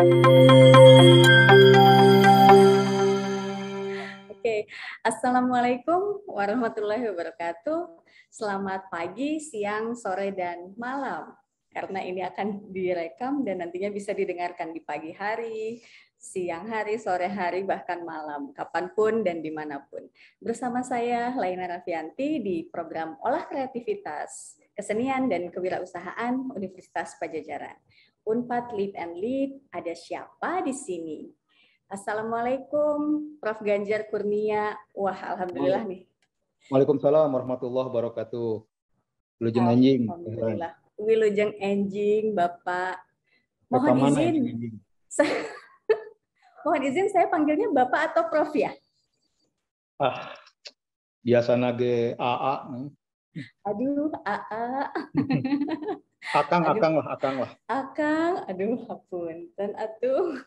Oke, Assalamualaikum warahmatullahi wabarakatuh. Selamat pagi, siang, sore, dan malam. Karena ini akan direkam dan nantinya bisa didengarkan di pagi hari, siang hari, sore hari, bahkan malam, kapanpun dan dimanapun. Bersama saya, Laina Raffianti, di program Olah Kreativitas, Kesenian dan Kewirausahaan Universitas Padjadjaran. Unpad Lead and Lead, ada siapa di sini? Assalamualaikum, Prof. Ganjar Kurnia. Wah, alhamdulillah nih. Waalaikumsalam warahmatullahi wabarakatuh. Wilujeng Enjing. Alhamdulillah. Wilujeng Enjing, Bapak. Mohon izin. Mohon izin, saya panggilnya Bapak atau Prof ya? Biasa nage AA. Aduh, AA. Akang lah. Akang, aduh, hapunten atuh.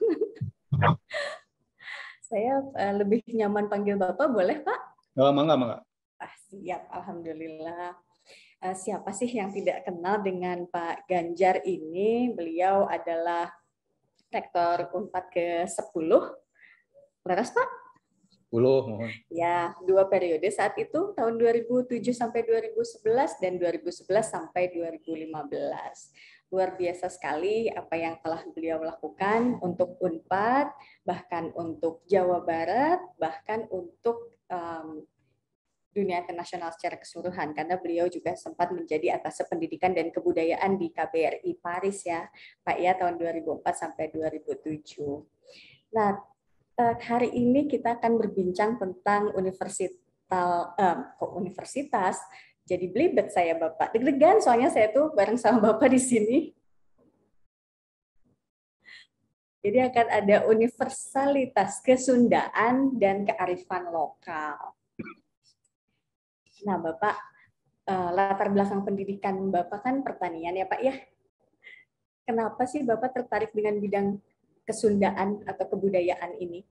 Saya lebih nyaman panggil Bapak, boleh Pak? Mangga. Siap, alhamdulillah. Siapa sih yang tidak kenal dengan Pak Ganjar ini? Beliau adalah Rektor Unpad ke-10. Laras Pak? 10, mohon. Ya, 2 periode saat itu, tahun 2007 sampai 2011 dan 2011 sampai 2015. Luar biasa sekali apa yang telah beliau lakukan untuk Unpad, bahkan untuk Jawa Barat, bahkan untuk dunia internasional secara keseluruhan, karena beliau juga sempat menjadi atas pendidikan dan kebudayaan di KBRI Paris ya, Pak ya, tahun 2004 sampai 2007. Nah, hari ini kita akan berbincang tentang universitas. Jadi belibet saya Bapak, deg-degan soalnya saya tuh bareng sama Bapak di sini. Jadi akan ada universalitas kesundaan dan kearifan lokal. Nah, Bapak, latar belakang pendidikan Bapak kan pertanian ya Pak ya. Kenapa sih Bapak tertarik dengan bidang kesundaan atau kebudayaan ini?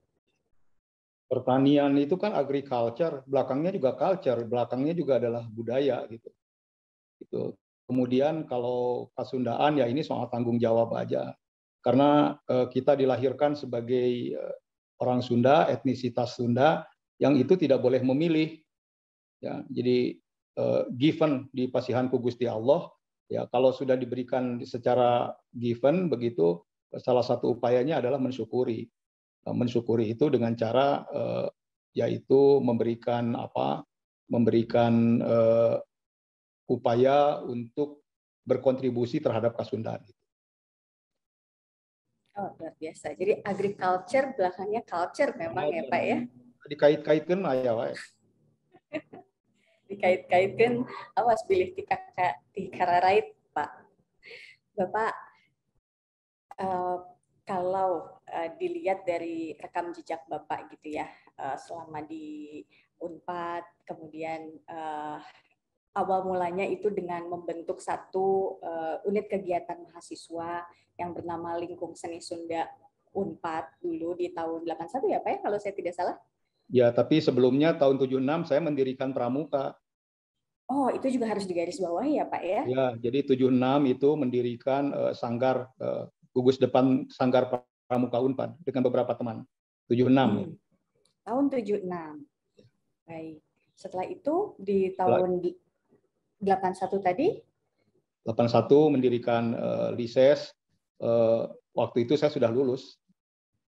Pertanian itu kan agriculture, belakangnya juga culture, belakangnya juga adalah budaya gitu. Kemudian kalau kesundaan ya ini soal tanggung jawab aja. Karena kita dilahirkan sebagai orang Sunda, etnisitas Sunda, yang itu tidak boleh memilih. Ya, jadi given di pasihanku Gusti Allah, ya kalau sudah diberikan secara given begitu, salah satu upayanya adalah mensyukuri. Mensyukuri itu dengan cara yaitu memberikan upaya untuk berkontribusi terhadap Kasundaan. Oh, luar biasa. Jadi agriculture belakangnya culture memang ya Pak ya. Dikait-kaitkan ya Pak. Dikait-kaitkan, awas pilih tikararait Pak. Bapak, kalau dilihat dari rekam jejak Bapak gitu ya, selama di Unpad, kemudian awal mulanya itu dengan membentuk satu unit kegiatan mahasiswa yang bernama Lingkung Seni Sunda Unpad dulu di tahun 81 ya Pak ya, kalau saya tidak salah. Ya, tapi sebelumnya tahun 76 saya mendirikan Pramuka. Oh, itu juga harus digarisbawahi ya Pak ya? Ya, jadi 76 itu mendirikan sanggar gugus depan Sanggar Pramuka Unpad dengan beberapa teman. 76. Tahun 76. Baik. Setelah itu di tahun 81 tadi? 81 mendirikan Lises. Waktu itu saya sudah lulus.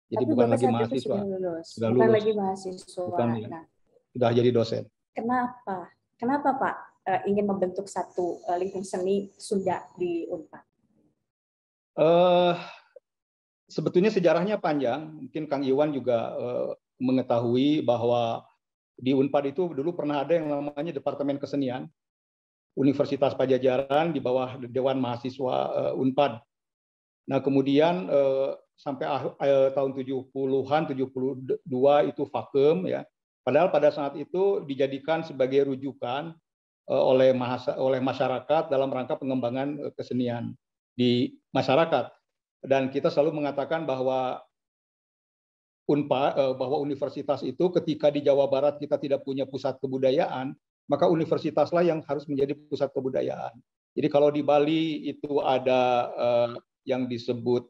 Jadi tapi bukan Bapak lagi saat mahasiswa. Itu sudah lulus. Sudah bukan lulus. lagi mahasiswa. Bukan, nah, sudah jadi dosen. Kenapa? Kenapa Pak ingin membentuk satu lingkung seni Sunda di Unpad? Sebetulnya sejarahnya panjang. Mungkin Kang Iwan juga mengetahui bahwa di Unpad itu dulu pernah ada yang namanya Departemen Kesenian Universitas Padjadjaran di bawah Dewan Mahasiswa Unpad. Nah, kemudian sampai tahun 70-an, 72 itu vakum ya. Padahal pada saat itu dijadikan sebagai rujukan oleh masyarakat dalam rangka pengembangan kesenian di masyarakat. Dan kita selalu mengatakan bahwa bahwa universitas itu ketika di Jawa Barat kita tidak punya pusat kebudayaan, maka universitaslah yang harus menjadi pusat kebudayaan. Jadi kalau di Bali itu ada yang disebut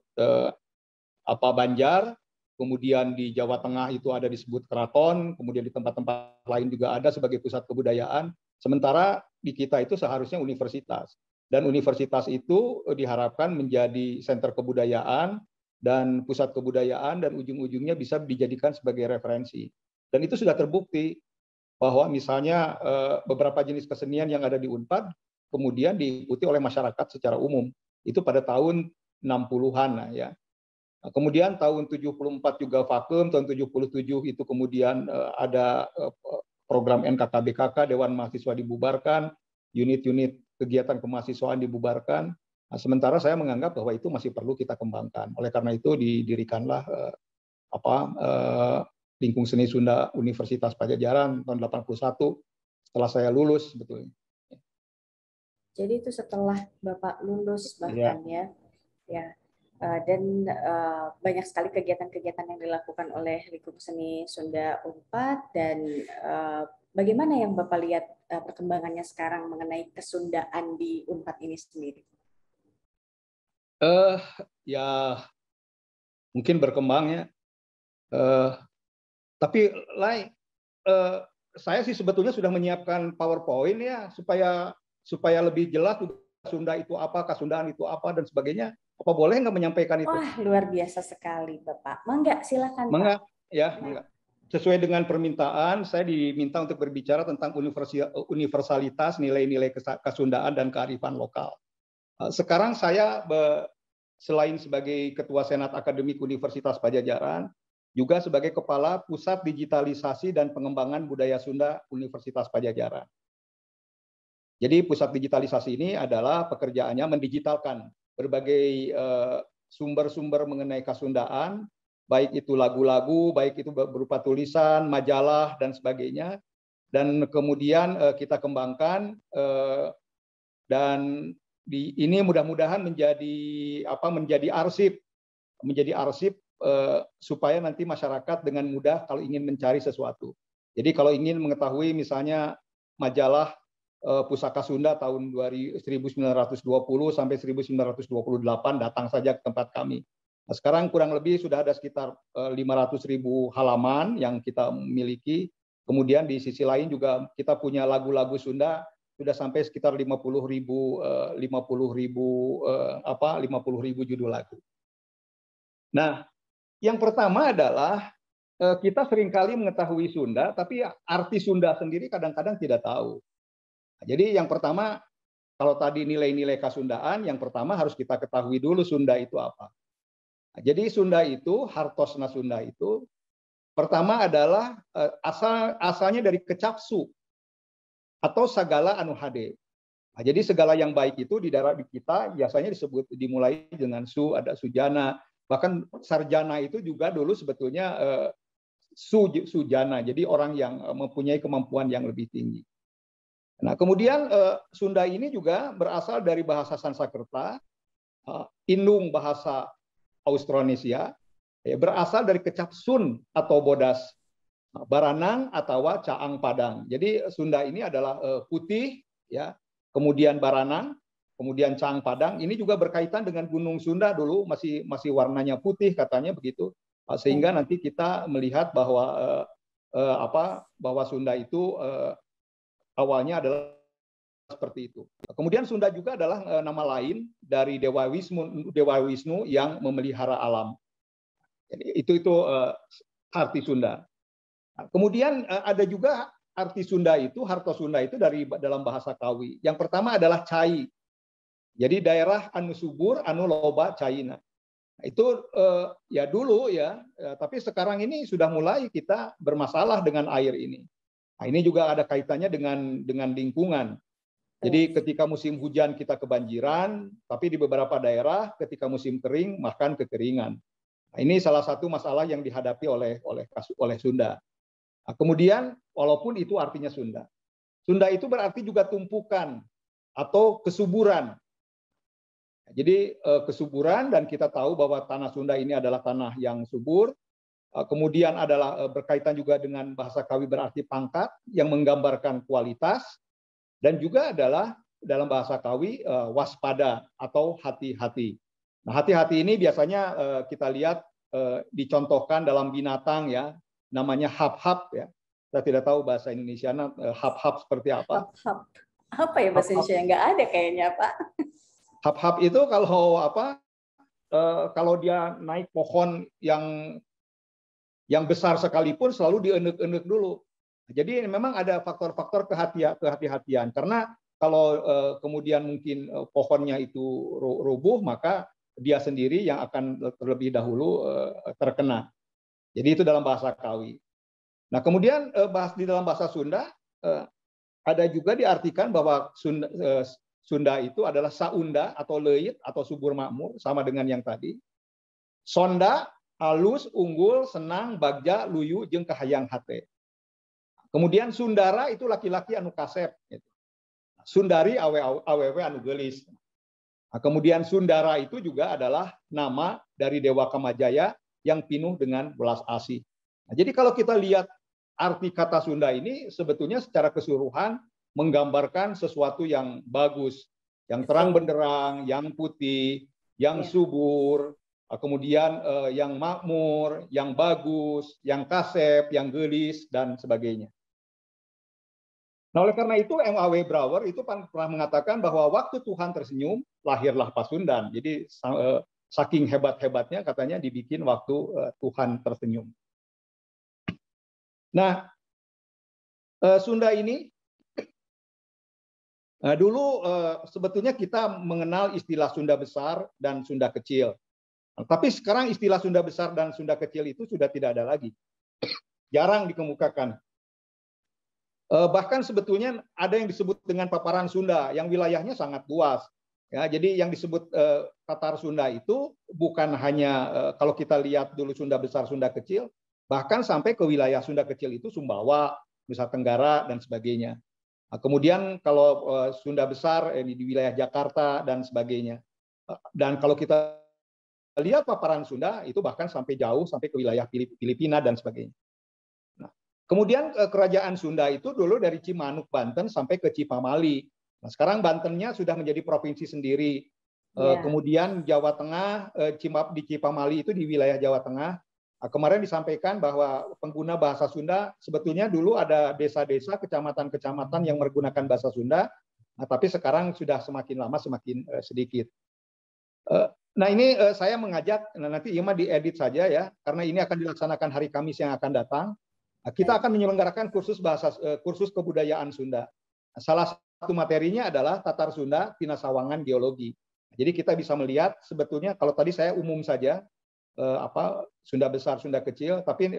Banjar, kemudian di Jawa Tengah itu ada disebut keraton, kemudian di tempat-tempat lain juga ada sebagai pusat kebudayaan. Sementara di kita itu seharusnya universitas. Dan universitas itu diharapkan menjadi sentra kebudayaan dan pusat kebudayaan dan ujung-ujungnya bisa dijadikan sebagai referensi. Dan itu sudah terbukti bahwa misalnya beberapa jenis kesenian yang ada di Unpad kemudian diikuti oleh masyarakat secara umum. Itu pada tahun 60-an ya. Kemudian tahun 74 juga vakum, tahun 77 itu kemudian ada program NKKBKK, Dewan Mahasiswa dibubarkan, unit-unit kegiatan kemahasiswaan dibubarkan. Nah, sementara saya menganggap bahwa itu masih perlu kita kembangkan. Oleh karena itu didirikanlah Lingkung Seni Sunda Universitas Pajajaran tahun 81 setelah saya lulus sebetulnya. Jadi itu setelah Bapak lulus bahkan ya. Dan banyak sekali kegiatan-kegiatan yang dilakukan oleh Lingkung Seni Sunda Unpad dan bagaimana yang Bapak lihat perkembangannya sekarang mengenai kesundaan di Unpad ini sendiri? Ya mungkin berkembang ya. Tapi saya sih sebetulnya sudah menyiapkan PowerPoint ya supaya lebih jelas Sunda itu apa, Kasundaan itu apa dan sebagainya. Apa boleh nggak menyampaikan itu? Wah, luar biasa sekali, Bapak. Mangga, silakan, Mangga, Pak. ya, mangga. Sesuai dengan permintaan, saya diminta untuk berbicara tentang universalitas nilai-nilai Kasundaan dan kearifan lokal. Sekarang saya selain sebagai Ketua Senat Akademik Universitas Pajajaran, juga sebagai Kepala Pusat Digitalisasi dan Pengembangan Budaya Sunda Universitas Pajajaran. Jadi pusat digitalisasi ini adalah pekerjaannya mendigitalkan berbagai sumber-sumber mengenai Kasundaan, baik itu lagu-lagu, baik itu berupa tulisan, majalah, dan sebagainya. Dan kemudian kita kembangkan dan ini mudah-mudahan menjadi arsip supaya nanti masyarakat dengan mudah kalau ingin mencari sesuatu. Jadi kalau ingin mengetahui misalnya majalah Pusaka Sunda tahun 1920 sampai 1928 datang saja ke tempat kami. Nah, sekarang kurang lebih sudah ada sekitar 500.000 halaman yang kita miliki. Kemudian di sisi lain juga kita punya lagu-lagu Sunda sudah sampai sekitar 50.000 judul lagu. Nah, yang pertama adalah kita seringkali mengetahui Sunda, tapi arti Sunda sendiri kadang-kadang tidak tahu. Jadi yang pertama, kalau tadi nilai-nilai Kasundaan, yang pertama harus kita ketahui dulu Sunda itu apa. Jadi Sunda itu, Hartosna Sunda itu, pertama adalah asalnya dari kecapsu atau sagala anu hade. Nah, jadi segala yang baik itu di daerah kita biasanya dimulai dengan su, ada sujana, bahkan sarjana itu juga dulu sebetulnya sujana, jadi orang yang mempunyai kemampuan yang lebih tinggi. Nah, kemudian Sunda ini juga berasal dari bahasa Sanskerta, Indung bahasa Austronesia, berasal dari kecap sun atau bodas, baranang atau caang padang. Jadi Sunda ini adalah putih, ya, kemudian baranang, kemudian caang padang. Ini juga berkaitan dengan Gunung Sunda dulu masih warnanya putih katanya begitu, sehingga nanti kita melihat bahwa Sunda itu awalnya adalah seperti itu. Kemudian Sunda juga adalah nama lain dari Dewa Wisnu yang memelihara alam. Jadi itu arti Sunda. Kemudian ada juga arti Sunda itu, Harto Sunda itu dalam bahasa Kawi. Yang pertama adalah cai. Jadi daerah anu subur, anu loba caina. Itu ya dulu ya, tapi sekarang ini sudah mulai kita bermasalah dengan air ini. Nah, ini juga ada kaitannya dengan lingkungan. Jadi ketika musim hujan kita kebanjiran, tapi di beberapa daerah ketika musim kering bahkan kekeringan. Nah, ini salah satu masalah yang dihadapi oleh Sunda. Nah, kemudian walaupun itu artinya Sunda, Sunda itu berarti juga tumpukan atau kesuburan. Jadi kesuburan, dan kita tahu bahwa tanah Sunda ini adalah tanah yang subur. Kemudian adalah berkaitan juga dengan bahasa Kawi berarti pangkat yang menggambarkan kualitas, dan juga adalah dalam bahasa Kawi waspada atau hati-hati. Nah, hati-hati ini biasanya kita lihat dicontohkan dalam binatang ya, namanya hap-hap ya. Saya tidak tahu bahasa Indonesia hap-hap seperti apa. Hap-hap. Apa ya bahasa Indonesia? Nggak ada kayaknya, Pak. Hap-hap itu kalau kalau dia naik pohon yang besar sekalipun selalu dienek-enek dulu. Jadi memang ada faktor-faktor kehati-hatian, karena kalau kemudian mungkin pohonnya itu rubuh, maka dia sendiri yang akan terlebih dahulu terkena. Jadi itu dalam bahasa Kawi. Nah, kemudian di dalam bahasa Sunda ada juga diartikan bahwa Sunda itu adalah saunda atau leit atau subur makmur, sama dengan yang tadi. Sonda, halus, unggul, senang, bagja, luyu, jeung kahayang hate. Kemudian Sundara itu laki-laki anu kasep. Sundari awewe anu gelis. Nah, kemudian Sundara itu juga adalah nama dari Dewa Kamajaya yang penuh dengan belas asih. Nah, jadi kalau kita lihat arti kata Sunda ini sebetulnya secara keseluruhan menggambarkan sesuatu yang bagus, yang terang benderang, yang putih, yang subur, kemudian yang makmur, yang bagus, yang kasep, yang gelis, dan sebagainya. Nah, oleh karena itu M.A.W. Brouwer itu pernah mengatakan bahwa waktu Tuhan tersenyum, lahirlah Pasundan. Jadi saking hebat-hebatnya katanya dibikin waktu Tuhan tersenyum. Nah, Sunda ini dulu sebetulnya kita mengenal istilah Sunda Besar dan Sunda Kecil. Tapi sekarang istilah Sunda Besar dan Sunda Kecil itu sudah tidak ada lagi. Jarang dikemukakan. Bahkan sebetulnya ada yang disebut dengan paparan Sunda yang wilayahnya sangat luas. Ya, jadi yang disebut Tatar Sunda itu bukan hanya kalau kita lihat dulu Sunda Besar, Sunda Kecil, bahkan sampai ke wilayah Sunda Kecil itu Sumbawa, Nusa Tenggara, dan sebagainya. Nah, kemudian kalau Sunda Besar di wilayah Jakarta dan sebagainya. Dan kalau kita lihat paparan Sunda itu bahkan sampai jauh, sampai ke wilayah Filipina dan sebagainya. Nah, kemudian kerajaan Sunda itu dulu dari Cimanuk, Banten sampai ke Cipamali. Nah, sekarang Bantennya sudah menjadi provinsi sendiri. Kemudian Jawa Tengah, di Cipamali itu di wilayah Jawa Tengah. Nah, kemarin disampaikan bahwa pengguna bahasa Sunda sebetulnya dulu ada desa-desa, kecamatan-kecamatan yang menggunakan bahasa Sunda, nah, tapi sekarang sudah semakin lama semakin sedikit. Nah, ini saya mengajak, nanti Ima diedit saja ya, karena ini akan dilaksanakan hari Kamis yang akan datang. Nah, kita akan menyelenggarakan kursus kebudayaan Sunda. Nah, salah satu materinya adalah Tatar Sunda, Pinasawangan Geologi. Jadi kita bisa melihat sebetulnya kalau tadi saya umum saja Sunda Besar, Sunda Kecil, tapi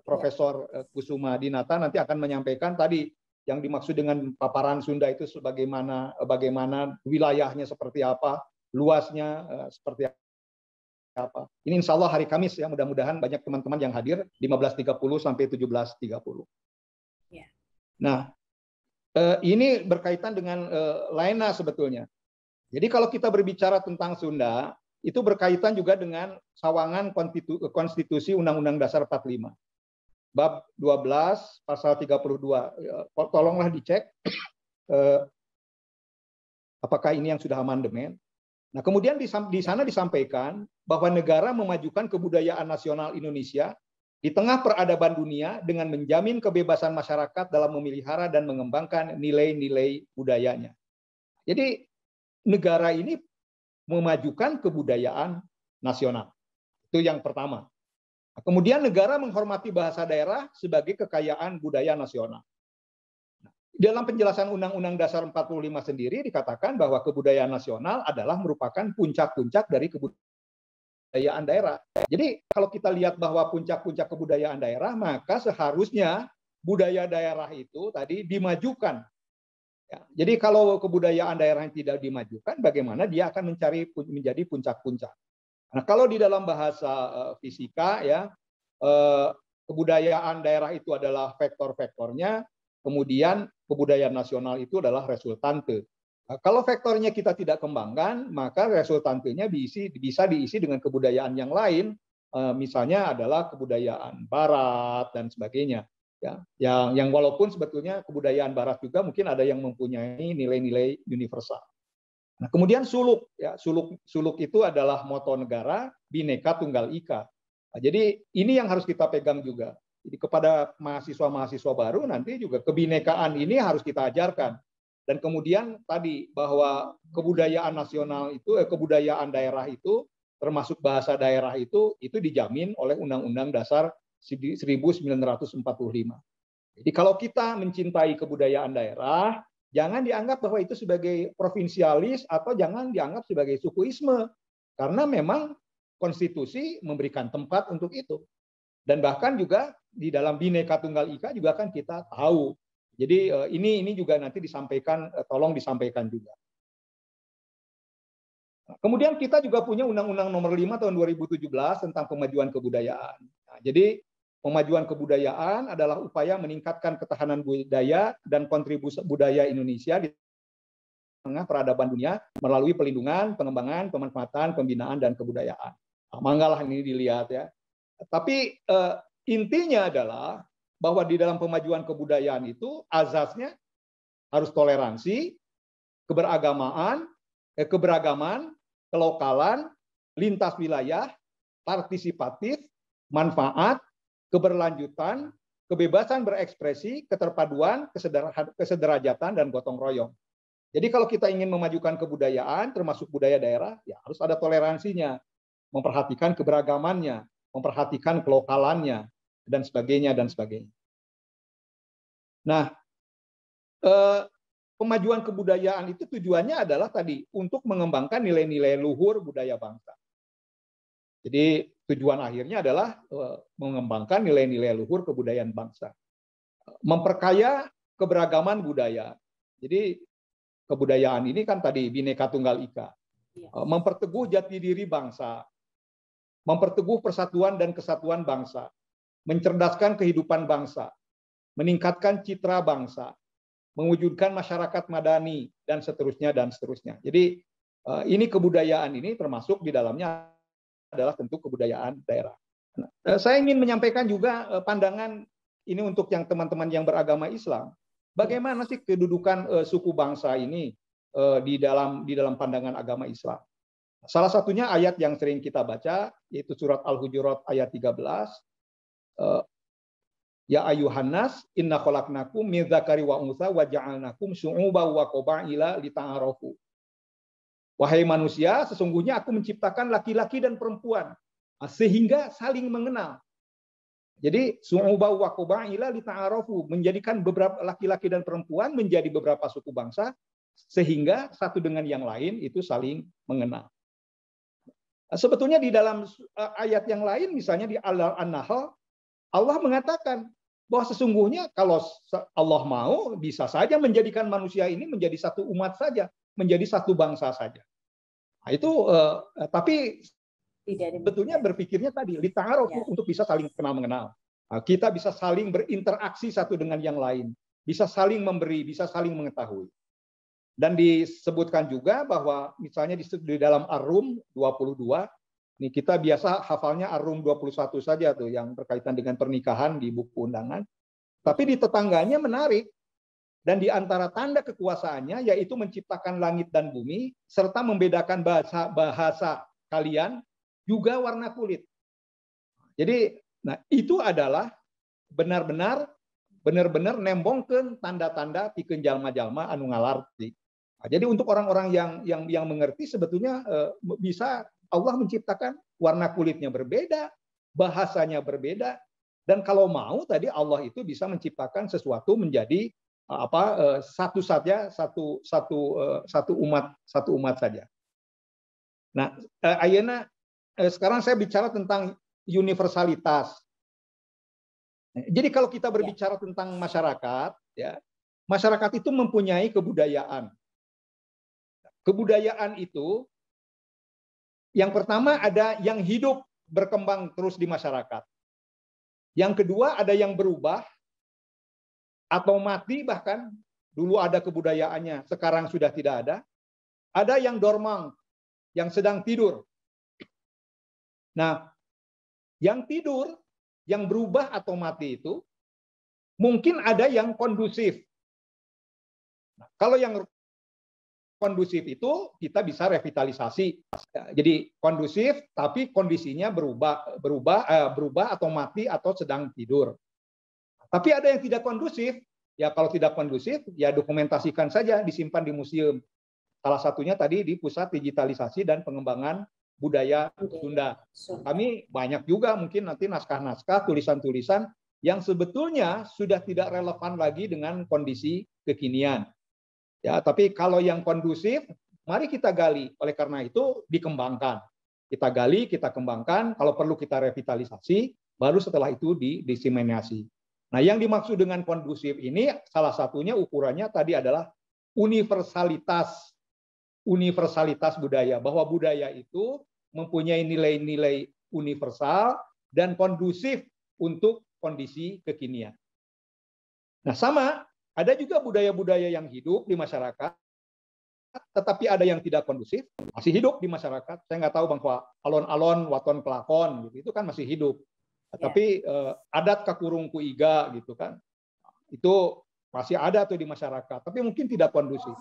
Profesor Kusuma Dinata nanti akan menyampaikan tadi yang dimaksud dengan paparan Sunda itu bagaimana wilayahnya seperti apa, luasnya seperti apa. Ini insya Allah hari Kamis ya, mudah-mudahan banyak teman-teman yang hadir 15.30 sampai 17.30. Ya. Nah, ini berkaitan dengan Laena sebetulnya. Jadi kalau kita berbicara tentang Sunda, itu berkaitan juga dengan Sawangan Konstitusi Undang-Undang Dasar 45. Bab 12, pasal 32. Tolonglah dicek apakah ini yang sudah amandemen. Nah, kemudian di sana disampaikan bahwa negara memajukan kebudayaan nasional Indonesia di tengah peradaban dunia dengan menjamin kebebasan masyarakat dalam memelihara dan mengembangkan nilai-nilai budayanya. Jadi negara ini memajukan kebudayaan nasional. Itu yang pertama. Nah, kemudian negara menghormati bahasa daerah sebagai kekayaan budaya nasional. Dalam penjelasan Undang-Undang Dasar 45 sendiri dikatakan bahwa kebudayaan nasional adalah merupakan puncak-puncak dari kebudayaan daerah. Jadi kalau kita lihat bahwa puncak-puncak kebudayaan daerah, maka seharusnya budaya daerah itu tadi dimajukan. Ya, jadi kalau kebudayaan daerah yang tidak dimajukan, bagaimana dia akan menjadi puncak-puncak. Nah, kalau di dalam bahasa fisika ya, kebudayaan daerah itu adalah vektor-vektornya, kemudian kebudayaan nasional itu adalah resultante. Nah, kalau vektornya kita tidak kembangkan, maka resultantenya bisa diisi dengan kebudayaan yang lain, misalnya adalah kebudayaan Barat dan sebagainya. Ya, yang walaupun sebetulnya kebudayaan Barat juga mungkin ada yang mempunyai nilai-nilai universal. Nah, kemudian suluk, ya suluk itu adalah moto negara, Bhinneka Tunggal Ika. Nah, jadi ini yang harus kita pegang juga. Jadi kepada mahasiswa-mahasiswa baru nanti juga kebinekaan ini harus kita ajarkan. Dan kemudian tadi bahwa kebudayaan nasional itu, kebudayaan daerah itu, termasuk bahasa daerah itu dijamin oleh Undang-Undang Dasar 1945. Jadi kalau kita mencintai kebudayaan daerah, jangan dianggap bahwa itu sebagai provinsialis atau jangan dianggap sebagai sukuisme. Karena memang konstitusi memberikan tempat untuk itu. Dan bahkan juga di dalam Bhinneka Tunggal Ika juga kan kita tahu. Jadi ini juga nanti disampaikan, tolong disampaikan juga. Kemudian kita juga punya Undang-Undang Nomor 5 Tahun 2017 tentang pemajuan kebudayaan. Nah, jadi pemajuan kebudayaan adalah upaya meningkatkan ketahanan budaya dan kontribusi budaya Indonesia di tengah peradaban dunia melalui pelindungan, pengembangan, pemanfaatan, pembinaan, dan kebudayaan. Nah, manggalah ini dilihat ya. Tapi intinya adalah bahwa di dalam pemajuan kebudayaan itu azasnya harus toleransi, keberagaman, kelokalan, lintas wilayah, partisipatif, manfaat, keberlanjutan, kebebasan berekspresi, keterpaduan, kesederajatan, dan gotong royong. Jadi kalau kita ingin memajukan kebudayaan, termasuk budaya daerah, ya harus ada toleransinya, memperhatikan keberagamannya, memperhatikan kelokalannya, dan sebagainya, dan sebagainya. Nah, pemajuan kebudayaan itu tujuannya adalah tadi untuk mengembangkan nilai-nilai luhur budaya bangsa. Jadi tujuan akhirnya adalah mengembangkan nilai-nilai luhur kebudayaan bangsa. Memperkaya keberagaman budaya. Jadi kebudayaan ini kan tadi Bhinneka Tunggal Ika. Memperteguh jati diri bangsa. Memperteguh persatuan dan kesatuan bangsa. Mencerdaskan kehidupan bangsa. Meningkatkan citra bangsa. Mewujudkan masyarakat madani, dan seterusnya, dan seterusnya. Jadi ini kebudayaan ini termasuk di dalamnya adalah tentu kebudayaan daerah. Nah, saya ingin menyampaikan juga pandangan ini untuk yang teman-teman yang beragama Islam. Bagaimana sih kedudukan suku bangsa ini di dalam pandangan agama Islam? Salah satunya ayat yang sering kita baca, yaitu surat Al-Hujurat ayat 13. Ya ayuhan nas inna khalaqnakum min dzakari wa untha wa ja'alnakum syu'uban wa qabaila lita'arafu. Wahai manusia, sesungguhnya aku menciptakan laki-laki dan perempuan sehingga saling mengenal. Jadi syu'uban wa qabaila lita'arafu, menjadikan beberapa laki-laki dan perempuan menjadi beberapa suku bangsa sehingga satu dengan yang lain itu saling mengenal. Sebetulnya di dalam ayat yang lain, misalnya di An-Nahl, Allah mengatakan bahwa sesungguhnya kalau Allah mau, bisa saja menjadikan manusia ini menjadi satu umat saja, menjadi satu bangsa saja. Nah, itu tapi sebetulnya berpikirnya tadi lita'arafu, untuk bisa saling kenal mengenal. Nah, kita bisa saling berinteraksi satu dengan yang lain, bisa saling memberi, bisa saling mengetahui. Dan disebutkan juga bahwa misalnya di dalam Ar-Rum 22, ini kita biasa hafalnya Ar-Rum 21 saja tuh yang berkaitan dengan pernikahan di buku undangan. Tapi di tetangganya menarik. Dan di antara tanda kekuasaannya yaitu menciptakan langit dan bumi serta membedakan bahasa kalian juga warna kulit. Jadi nah itu adalah benar-benar nembongkeun tanda-tanda pikeun jalma-jalma anu ngalarti. Nah, jadi untuk orang-orang yang mengerti sebetulnya bisa Allah menciptakan warna kulitnya berbeda, bahasanya berbeda, dan kalau mau tadi Allah itu bisa menciptakan sesuatu menjadi satu umat saja. Nah, ayeuna sekarang saya bicara tentang universalitas. Jadi kalau kita berbicara tentang masyarakat, ya, masyarakat itu mempunyai kebudayaan. Kebudayaan itu yang pertama ada yang hidup berkembang terus di masyarakat. Yang kedua ada yang berubah atau mati, bahkan dulu ada kebudayaannya, sekarang sudah tidak ada. Ada yang dormant, yang sedang tidur. Nah, yang tidur, yang berubah atau mati itu mungkin ada yang kondusif. Nah, kalau yang kondusif itu kita bisa revitalisasi. Jadi kondusif tapi kondisinya berubah atau mati atau sedang tidur. Tapi ada yang tidak kondusif. Ya kalau tidak kondusif ya dokumentasikan saja, disimpan di museum. Salah satunya tadi di Pusat Digitalisasi dan Pengembangan Budaya Sunda. Kami banyak juga mungkin nanti naskah-naskah, tulisan-tulisan yang sebetulnya sudah tidak relevan lagi dengan kondisi kekinian. Ya, tapi kalau yang kondusif, mari kita gali. Oleh karena itu dikembangkan. Kita gali, kita kembangkan. Kalau perlu kita revitalisasi, baru setelah itu diseminasi. Nah, yang dimaksud dengan kondusif ini salah satunya ukurannya tadi adalah universalitas budaya, bahwa budaya itu mempunyai nilai-nilai universal dan kondusif untuk kondisi kekinian. Nah, sama, ada juga budaya-budaya yang hidup di masyarakat, tetapi ada yang tidak kondusif, masih hidup di masyarakat. Saya nggak tahu bahwa alon-alon, waton kelakon, gitu, itu kan masih hidup. Tapi adat kakurung kuiga gitu kan, itu masih ada tuh di masyarakat, tapi mungkin tidak kondusif.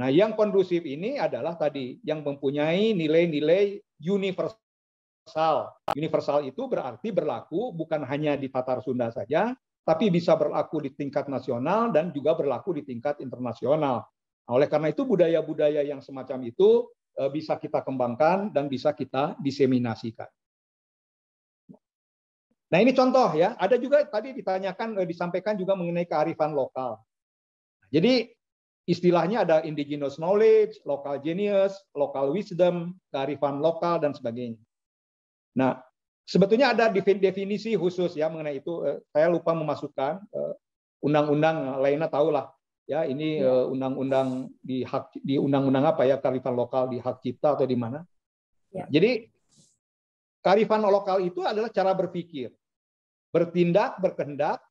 Nah, yang kondusif ini adalah tadi yang mempunyai nilai-nilai universal. Universal itu berarti berlaku bukan hanya di Tatar Sunda saja, tapi bisa berlaku di tingkat nasional dan juga berlaku di tingkat internasional. Nah, oleh karena itu budaya-budaya yang semacam itu bisa kita kembangkan dan bisa kita diseminasikan. Nah, ini contoh ya. Ada juga tadi disampaikan juga mengenai kearifan lokal. Jadi istilahnya ada indigenous knowledge, local genius, local wisdom, kearifan lokal dan sebagainya. Nah, sebetulnya ada definisi khusus ya mengenai itu. Saya lupa memasukkan undang-undang, Laina tahulah ya, ini undang-undang di undang-undang apa ya, kearifan lokal di hak cipta atau di mana. Ya. Jadi kearifan lokal itu adalah cara berpikir, bertindak, berkehendak,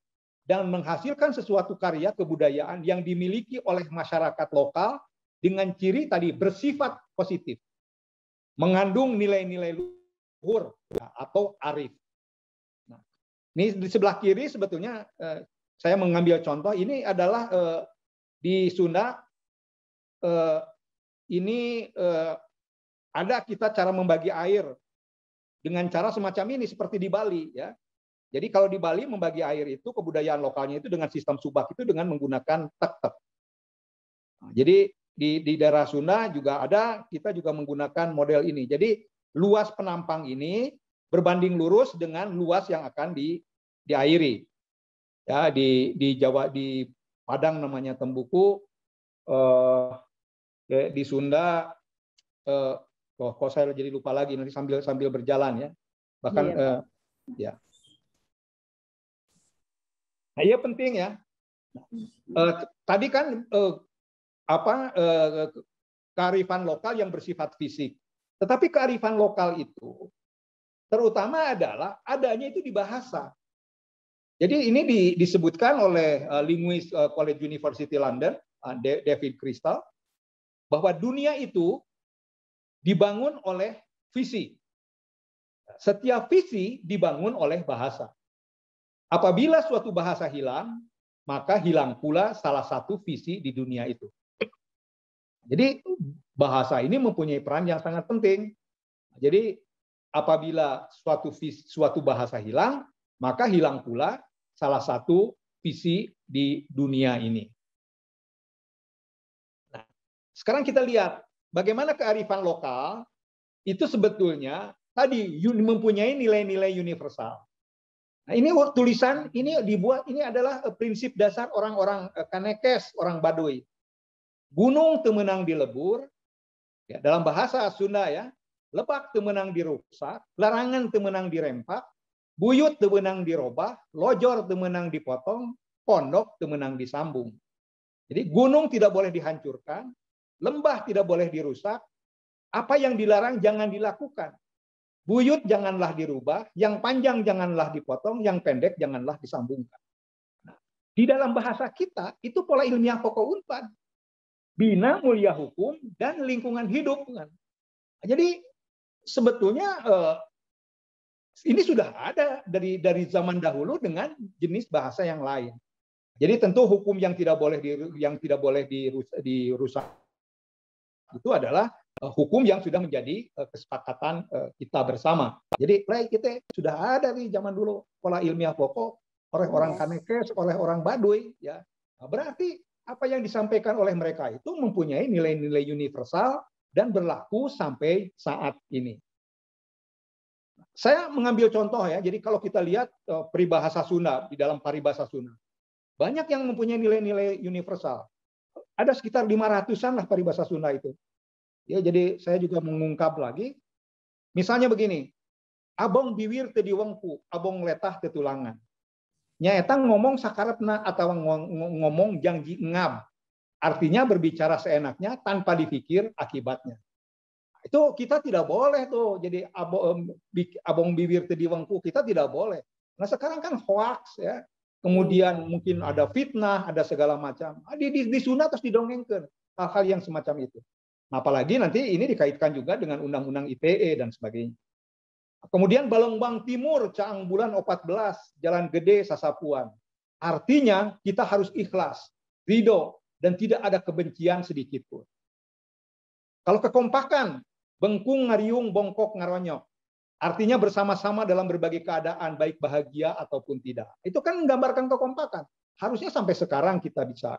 dan menghasilkan sesuatu karya kebudayaan yang dimiliki oleh masyarakat lokal dengan ciri tadi bersifat positif, mengandung nilai-nilai luhur atau arif. Nah, ini di sebelah kiri sebetulnya saya mengambil contoh, ini adalah di Sunda, ini ada kita cara membagi air dengan cara semacam ini seperti di Bali ya. Jadi kalau di Bali membagi air itu kebudayaan lokalnya itu dengan sistem subak itu dengan menggunakan tek-tek. Nah, jadi di daerah Sunda juga ada, kita juga menggunakan model ini. Jadi luas penampang ini berbanding lurus dengan luas yang akan diairi. Ya, di Jawa, di Padang namanya tembuku, di Sunda kok saya jadi lupa lagi, nanti sambil berjalan ya. Bahkan ya. Nah, iya penting ya. Tadi kan kearifan lokal yang bersifat fisik. Tetapi kearifan lokal itu terutama adalah adanya itu di bahasa. Jadi ini disebutkan oleh linguis College University London, David Crystal, bahwa dunia itu dibangun oleh visi. Setiap visi dibangun oleh bahasa. Apabila suatu bahasa hilang, maka hilang pula salah satu visi di dunia itu. Jadi bahasa ini mempunyai peran yang sangat penting. Jadi apabila suatu bahasa hilang, maka hilang pula salah satu visi di dunia ini. Nah, sekarang kita lihat bagaimana kearifan lokal itu sebetulnya tadi mempunyai nilai-nilai universal. Nah, ini tulisan ini dibuat, ini adalah prinsip dasar orang-orang Kanekes, orang Baduy. Gunung temenang dilebur, ya, dalam bahasa Sunda ya, lebak temenang dirusak, larangan temenang dirempak, buyut temenang dirobah, lojor temenang dipotong, pondok temenang disambung. Jadi gunung tidak boleh dihancurkan, lembah tidak boleh dirusak, apa yang dilarang jangan dilakukan. Buyut janganlah dirubah, yang panjang janganlah dipotong, yang pendek janganlah disambungkan. Nah, di dalam bahasa kita itu pola ilmiah pokok Unpad. Bina, mulia hukum, dan lingkungan hidup. Jadi sebetulnya ini sudah ada dari zaman dahulu dengan jenis bahasa yang lain. Jadi tentu hukum yang tidak boleh dirusak itu adalah hukum yang sudah menjadi kesepakatan kita bersama. Jadi kita sudah ada di zaman dulu pola ilmiah pokok oleh orang Kanekes, oleh orang Baduy, ya. Nah, berarti apa yang disampaikan oleh mereka itu mempunyai nilai-nilai universal dan berlaku sampai saat ini. Saya mengambil contoh ya. Jadi kalau kita lihat peribahasa Sunda di dalam paribasa Sunda, banyak yang mempunyai nilai-nilai universal. Ada sekitar 500-an lah paribasa Sunda itu. Ya, jadi saya juga mengungkap lagi. Misalnya begini, abong biwir teu diwengku, abong letah teu tulangan. Nyaeta ngomong sakaretna atau ngomong janji ngab. Artinya berbicara seenaknya tanpa dipikir akibatnya. Itu kita tidak boleh tuh. Jadi abong bibir teu diwengku, kita tidak boleh. Nah, sekarang kan hoax ya. Kemudian mungkin ada fitnah, ada segala macam. Di Sunda terus didongengkan hal-hal yang semacam itu. Nah, apalagi nanti ini dikaitkan juga dengan Undang-Undang ITE dan sebagainya. Kemudian Balongbang Timur, Caang Bulan 14, Jalan Gede, Sasapuan. Artinya kita harus ikhlas, ridho, dan tidak ada kebencian sedikit pun. Kalau kekompakan, bengkung ngariung, bongkok ngaronyok. Artinya bersama-sama dalam berbagai keadaan, baik bahagia ataupun tidak. Itu kan menggambarkan kekompakan. Harusnya sampai sekarang kita bisa.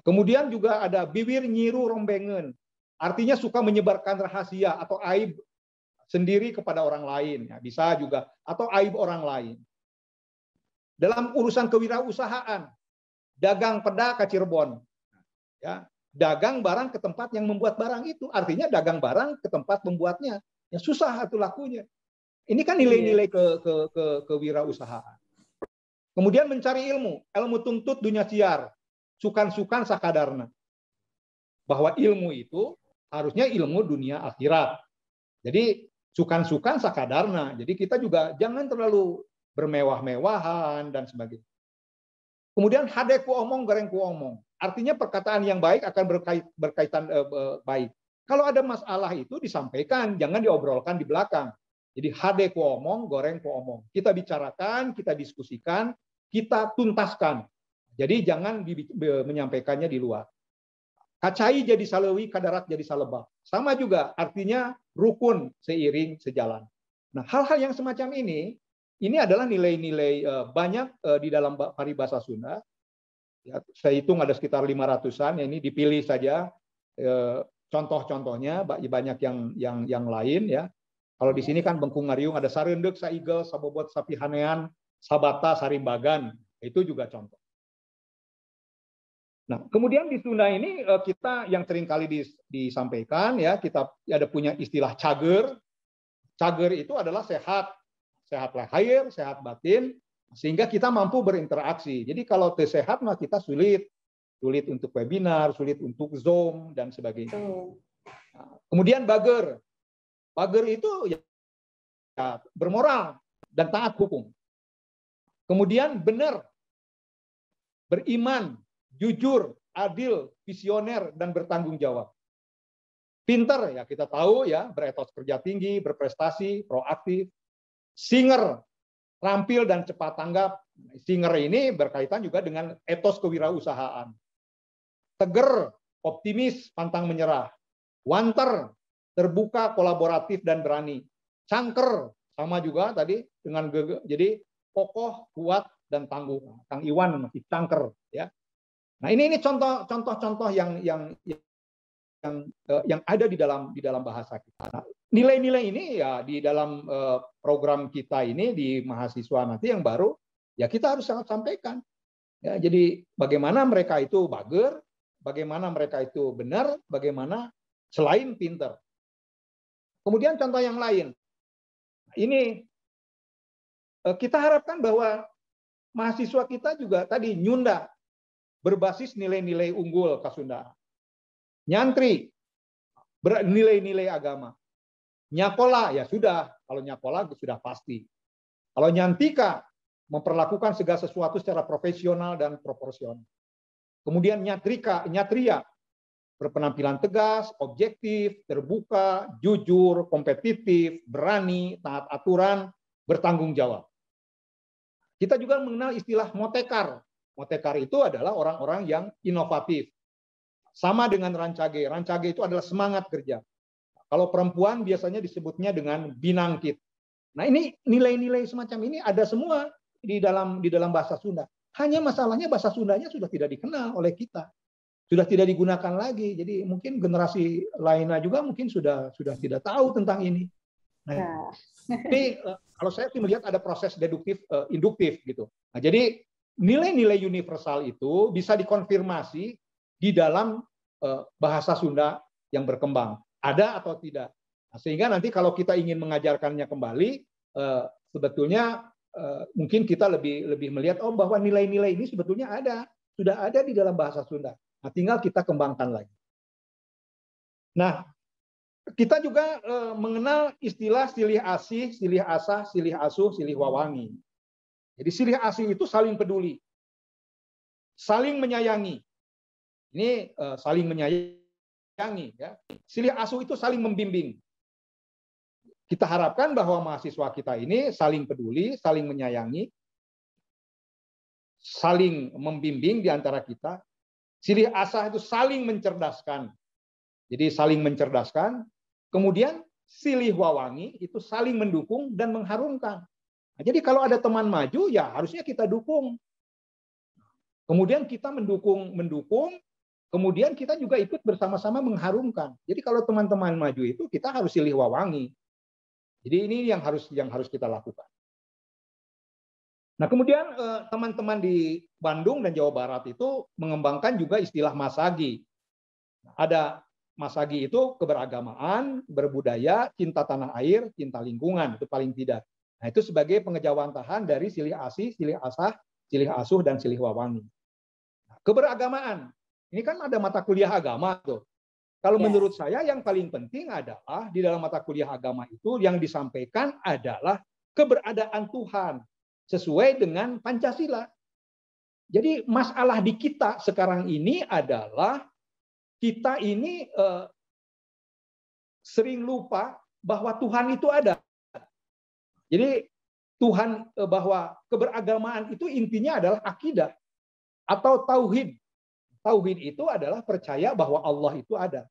Kemudian juga ada bibir nyiru rombengen. Artinya suka menyebarkan rahasia atau aib sendiri kepada orang lain. Ya, bisa juga. Atau aib orang lain. Dalam urusan kewirausahaan, dagang peda ke Cirebon. Ya, dagang barang ke tempat yang membuat barang itu. Artinya dagang barang ke tempat membuatnya. Ya, susah itu lakunya. Ini kan nilai-nilai kewirausahaan. Kemudian mencari ilmu. Ilmu tuntut dunia siar. Sukan-sukan sakadarna. Bahwa ilmu itu harusnya ilmu dunia akhirat. Jadi sukan-sukan sakadarna. Jadi kita juga jangan terlalu bermewah-mewahan dan sebagainya. Kemudian hadeku omong gorengku omong. Artinya perkataan yang baik akan berkaitan baik. Kalau ada masalah itu disampaikan, jangan diobrolkan di belakang. Jadi hadeku omong gorengku omong. Kita bicarakan, kita diskusikan, kita tuntaskan. Jadi jangan menyampaikannya di luar. Kacai jadi salewi, kadarat jadi salebak. Sama juga, artinya rukun seiring sejalan. Nah, hal-hal yang semacam ini adalah nilai-nilai banyak di dalam paribasa Sunda. Ya, saya hitung ada sekitar 500-an. Ya, ini dipilih saja contoh-contohnya, banyak yang lain ya. Kalau di sini kan bengkung ngariung ada sarendek, saigel, sabobot, sapihanean, sabata, sarimbagan. Itu juga contoh. Nah, kemudian di Sunda ini kita yang seringkali disampaikan ya, kita ada punya istilah cager. Cager itu adalah sehat lahir, sehat batin, sehingga kita mampu berinteraksi. Jadi kalau sehat mah kita sulit untuk webinar, sulit untuk Zoom dan sebagainya. Nah, kemudian bager. Bager itu ya bermoral dan taat hukum. Kemudian benar, beriman, jujur, adil, visioner, dan bertanggung jawab. Pinter, ya kita tahu ya, beretos kerja tinggi, berprestasi, proaktif. Singer, rampil dan cepat tanggap. Singer ini berkaitan juga dengan etos kewirausahaan. Teger, optimis, pantang menyerah. Wanter, terbuka, kolaboratif, dan berani. Cangker, sama juga tadi dengan jadi kokoh, kuat, dan tangguh. Kang Iwan masih cangker, ya. Nah, ini contoh-contoh yang ada di dalam bahasa kita. Nah, nilai-nilai ini ya di dalam program kita ini di mahasiswa nanti yang baru ya kita harus sampaikan. Ya, jadi bagaimana mereka itu bager, bagaimana mereka itu benar, bagaimana selain pinter. Kemudian contoh yang lain. Ini kita harapkan bahwa mahasiswa kita juga tadi nyunda berbasis nilai-nilai unggul Kasundaan. Nyantri bernilai-nilai agama. Nyakola ya sudah, kalau nyakola sudah pasti. Kalau nyantika memperlakukan segala sesuatu secara profesional dan proporsional. Kemudian nyatria berpenampilan tegas, objektif, terbuka, jujur, kompetitif, berani, taat aturan, bertanggung jawab. Kita juga mengenal istilah motekar. Motekar itu adalah orang-orang yang inovatif. sama dengan rancage. Rancage itu adalah semangat kerja. Kalau perempuan biasanya disebutnya dengan binangkit. Nah, ini nilai-nilai semacam ini ada semua di dalam bahasa Sunda. Hanya masalahnya bahasa Sundanya sudah tidak dikenal oleh kita. Sudah tidak digunakan lagi. Jadi mungkin generasi lainnya juga mungkin sudah tidak tahu tentang ini. Nah, tapi kalau saya sih melihat ada proses deduktif, induktif gitu. Nah, jadi nilai-nilai universal itu bisa dikonfirmasi di dalam bahasa Sunda yang berkembang. Ada atau tidak. Nah, sehingga nanti kalau kita ingin mengajarkannya kembali, sebetulnya mungkin kita lebih melihat bahwa nilai-nilai ini sebetulnya sudah ada di dalam bahasa Sunda. Nah, tinggal kita kembangkan lagi. Nah, kita juga mengenal istilah silih asih, silih asah, silih asuh, silih wawangi. Jadi silih asih itu saling peduli, saling menyayangi. Ini saling menyayangi. Ya. Silih asuh itu saling membimbing. Kita harapkan bahwa mahasiswa kita ini saling peduli, saling menyayangi, saling membimbing di antara kita. Silih asah itu saling mencerdaskan. Jadi saling mencerdaskan. Kemudian silih wawangi itu saling mendukung dan mengharumkan. Nah, jadi kalau ada teman maju, ya harusnya kita dukung. Kemudian kita mendukung, kemudian kita juga ikut bersama-sama mengharumkan. Jadi kalau teman-teman maju itu kita harus silih wawangi. Jadi ini yang harus kita lakukan. Nah, kemudian teman-teman di Bandung dan Jawa Barat itu mengembangkan juga istilah masagi. Ada masagi itu keberagamaan, berbudaya, cinta tanah air, cinta lingkungan, itu paling tidak. Nah, itu sebagai pengejawantahan dari silih asih, silih asah, silih asuh, dan silih wawangi. Nah, keberagamaan. Ini kan ada mata kuliah agama tuh. Kalau menurut saya yang paling penting adalah di dalam mata kuliah agama itu yang disampaikan adalah keberadaan Tuhan sesuai dengan Pancasila. Jadi masalah di kita sekarang ini adalah kita ini sering lupa bahwa Tuhan itu ada. Jadi Tuhan bahwa keberagamaan itu intinya adalah akidah atau tauhid. Tauhid itu adalah percaya bahwa Allah itu ada.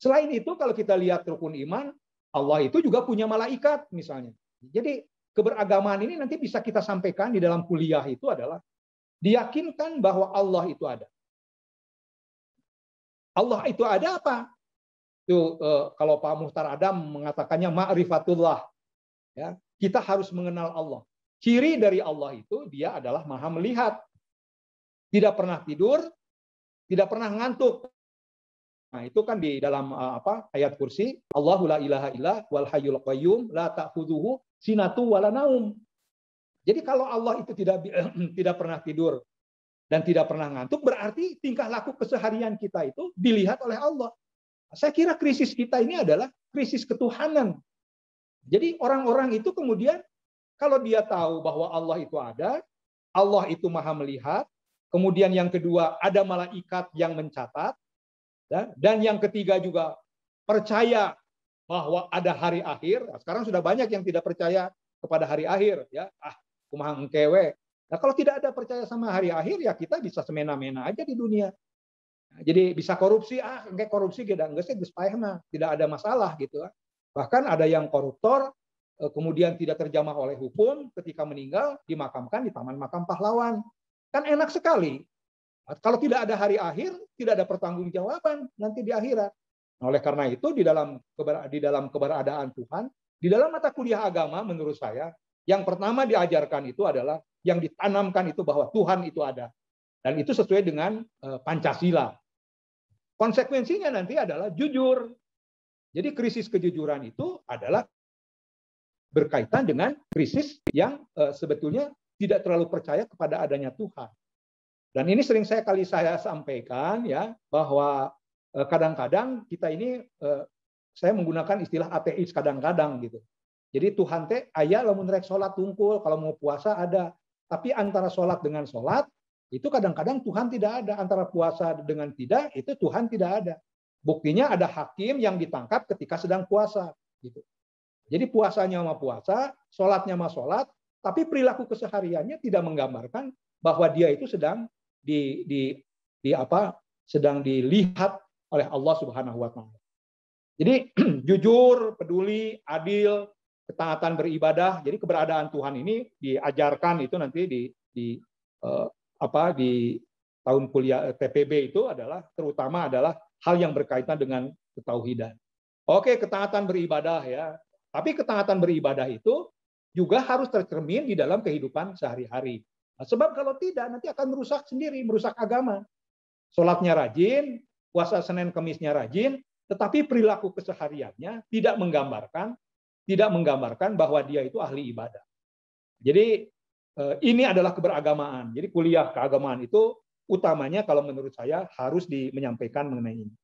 Selain itu kalau kita lihat rukun iman, Allah itu juga punya malaikat misalnya. Jadi keberagamaan ini nanti bisa kita sampaikan di dalam kuliah itu adalah diyakinkan bahwa Allah itu ada. Allah itu ada apa? Itu kalau Pak Muhtar Adam mengatakannya ma'rifatullah. Ya, kita harus mengenal Allah. Ciri dari Allah itu dia adalah maha melihat. Tidak pernah tidur, tidak pernah ngantuk. Nah, itu kan di dalam ayat kursi, Allahu la ilaha illa wal hayyul qayyum la ta'khudhuhu sinatu wala naum. Jadi kalau Allah itu tidak pernah tidur dan tidak pernah ngantuk, berarti tingkah laku keseharian kita itu dilihat oleh Allah. Saya kira krisis kita ini adalah krisis ketuhanan. Jadi orang-orang itu kemudian kalau dia tahu bahwa Allah itu ada, Allah itu maha melihat, kemudian yang kedua ada malaikat yang mencatat, dan yang ketiga juga percaya bahwa ada hari akhir. Sekarang sudah banyak yang tidak percaya kepada hari akhir. Ya, kumaha engkewe. Nah, kalau tidak ada percaya sama hari akhir, ya kita bisa semena-mena aja di dunia. Nah, jadi bisa korupsi, enggak korupsi, tidak ada masalah gitu. Bahkan ada yang koruptor, kemudian tidak terjamah oleh hukum, ketika meninggal dimakamkan di Taman Makam Pahlawan. Kan enak sekali. Kalau tidak ada hari akhir, tidak ada pertanggungjawaban nanti di akhirat. Nah, oleh karena itu di dalam keberadaan Tuhan, di dalam mata kuliah agama menurut saya, yang pertama diajarkan itu adalah yang ditanamkan itu bahwa Tuhan itu ada. Dan itu sesuai dengan Pancasila. Konsekuensinya nanti adalah jujur. Jadi krisis kejujuran itu adalah berkaitan dengan krisis yang sebetulnya tidak terlalu percaya kepada adanya Tuhan. Dan ini sering saya sampaikan ya, bahwa kadang-kadang kita ini saya menggunakan istilah ateis kadang-kadang gitu. Jadi Tuhan teh aya lamun rek salat tungkul, kalau mau puasa ada. Tapi antara salat dengan salat itu kadang-kadang Tuhan tidak ada, antara puasa dengan tidak itu Tuhan tidak ada. Buktinya ada hakim yang ditangkap ketika sedang puasa gitu. Jadi puasanya sama puasa, salatnya sama salat, tapi perilaku kesehariannya tidak menggambarkan bahwa dia itu sedang sedang dilihat oleh Allah Subhanahu wa taala. Jadi jujur, peduli, adil, ketaatan beribadah. Jadi keberadaan Tuhan ini diajarkan itu nanti di tahun kuliah TPB itu adalah terutama adalah hal yang berkaitan dengan ketauhidan. Oke, ketaatan beribadah ya. Tapi ketaatan beribadah itu juga harus tercermin di dalam kehidupan sehari-hari. Nah, sebab kalau tidak nanti akan merusak sendiri, merusak agama. Sholatnya rajin, puasa Senin Kemisnya rajin, tetapi perilaku kesehariannya tidak menggambarkan bahwa dia itu ahli ibadah. Jadi ini adalah keberagamaan. Jadi kuliah keagamaan itu utamanya kalau menurut saya harus menyampaikan mengenai ini.